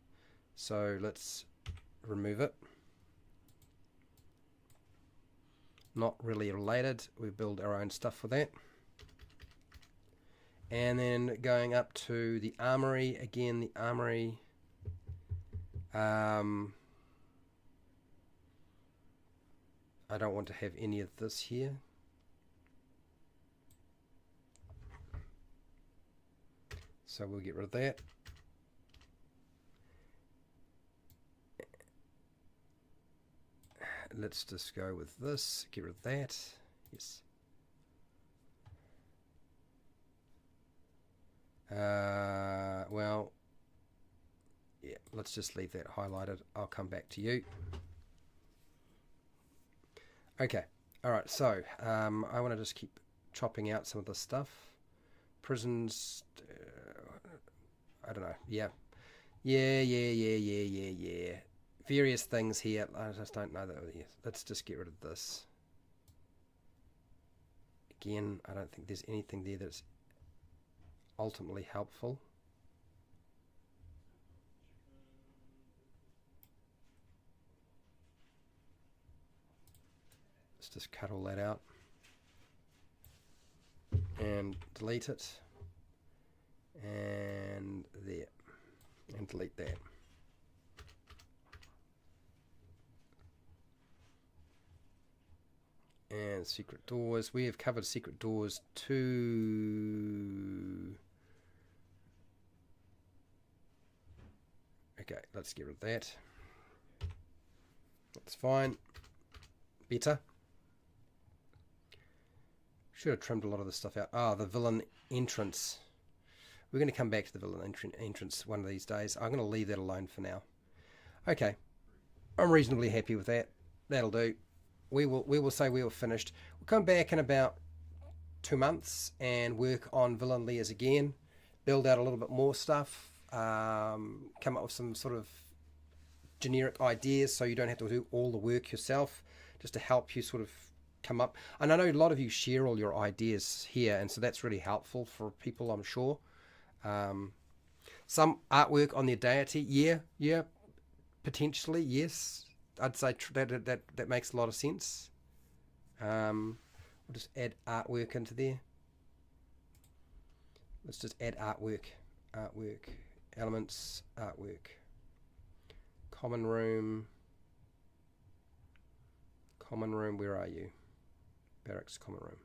So let's remove it. Not really related. We build our own stuff for that. And then going up to the armory. Again, the armory. I don't want to have any of this here. So we'll get rid of that. Let's just go with this. Get rid of that. Yes. Well, yeah, let's just leave that highlighted. I'll come back to you. Okay, all right, so I want to just keep chopping out some of the stuff. Prisons, I don't know, yeah. Various things here, I just don't know that. Let's just get rid of this. Again, I don't think there's anything there that's ultimately helpful. Let's just cut all that out and delete it, and there, and delete that. And secret doors, we have covered secret doors to... Okay, let's get rid of that. That's fine. Better. Should have trimmed a lot of this stuff out. Ah, the villain entrance. We're going to come back to the villain entrance one of these days. I'm going to leave that alone for now. Okay. I'm reasonably happy with that. That'll do. We will say we were finished. We'll come back in about 2 months and work on villain layers again. Build out a little bit more stuff. Come up with some sort of generic ideas so you don't have to do all the work yourself, just to help you sort of come up. And I know a lot of you share all your ideas here, and so that's really helpful for people, I'm sure. Some artwork on their deity, yeah, potentially, yes. I'd say that makes a lot of sense. We'll just add artwork into there. Let's just add artwork, elements, artwork. Common room, where are you? Barracks, common room.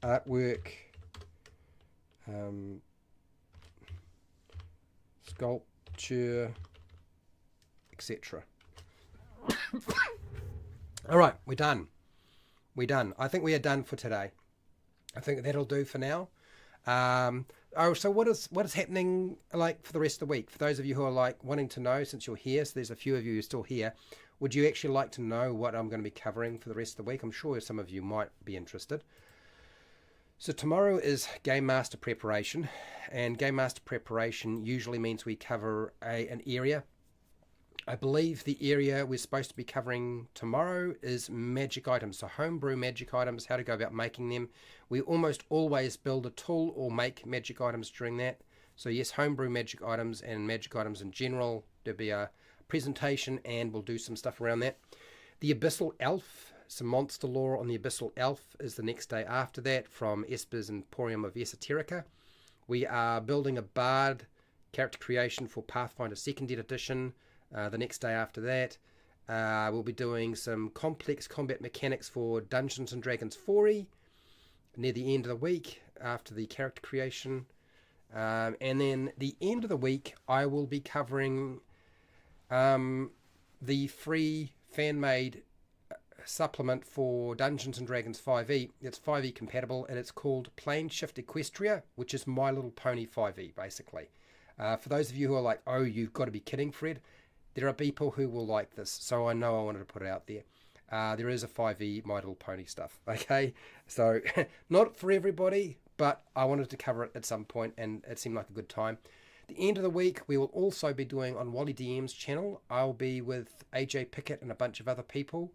Artwork, sculpture, etc. All right, we're done. I think we are done for today. I think that'll do for now. So what is happening like for the rest of the week? For those of you who are like wanting to know, since you're here, so there's a few of you who are still here, would you actually like to know what I'm going to be covering for the rest of the week? I'm sure some of you might be interested. So tomorrow is Game Master preparation, and Game Master preparation usually means we cover an area. I believe the area we're supposed to be covering tomorrow is magic items, so homebrew magic items, how to go about making them. We almost always build a tool or make magic items during that. So yes, homebrew magic items and magic items in general. There'll be a presentation and we'll do some stuff around that. The Abyssal Elf, some monster lore on the Abyssal Elf is the next day after that from Esper's Emporium of Esoterica. We are building a Bard character creation for Pathfinder 2nd Edition. The next day after that, we'll be doing some complex combat mechanics for Dungeons and Dragons 4e near the end of the week after the character creation. And then the end of the week, I will be covering the free fan-made supplement for Dungeons and Dragons 5e. It's 5e compatible, and it's called Plane Shift Equestria, which is My Little Pony 5e, basically. For those of you who are like, oh, you've got to be kidding, Fred. There are people who will like this, so I know I wanted to put it out there. There is a 5e My Little Pony stuff, okay? So, not for everybody, but I wanted to cover it at some point, and it seemed like a good time. The end of the week, we will also be doing on Wally DM's channel. I'll be with AJ Pickett and a bunch of other people.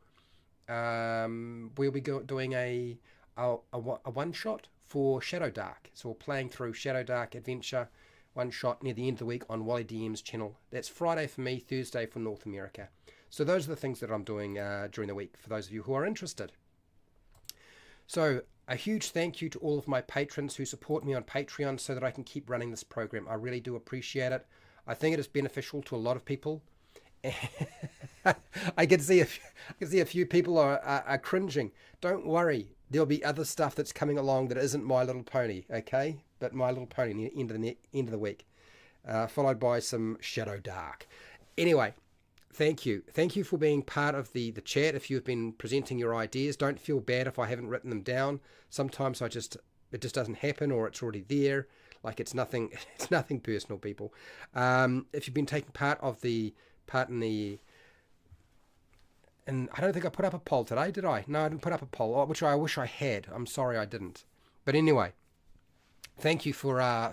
We'll be doing a one-shot for Shadow Dark. So we're playing through Shadow Dark Adventure, one shot near the end of the week on Wally DM's channel. That's Friday for me, Thursday for North America. So those are the things that I'm doing during the week for those of you who are interested. So a huge thank you to all of my patrons who support me on Patreon so that I can keep running this program. I really do appreciate it. I think it is beneficial to a lot of people. I can see a few people are cringing. Don't worry, there'll be other stuff that's coming along that isn't My Little Pony, okay? But My Little Pony near the end of the week, followed by some Shadow Dark. Anyway, Thank you. Thank you for being part of the chat. If you've been presenting your ideas, don't feel bad if I haven't written them down. Sometimes it just doesn't happen, or it's already there. Like it's nothing it's nothing personal, people. If you've been taking part in the and I don't think I put up a poll today, did I? No, I didn't put up a poll, which I wish I had. I'm sorry I didn't. But anyway, thank you for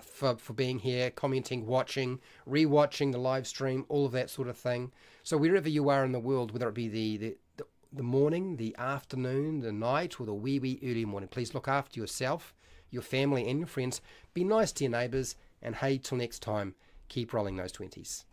being here, commenting, watching, rewatching the live stream, all of that sort of thing. So wherever you are in the world, whether it be the morning, the afternoon, the night, or the wee early morning, please look after yourself, your family, and your friends. Be nice to your neighbours, and hey, till next time, keep rolling those 20s.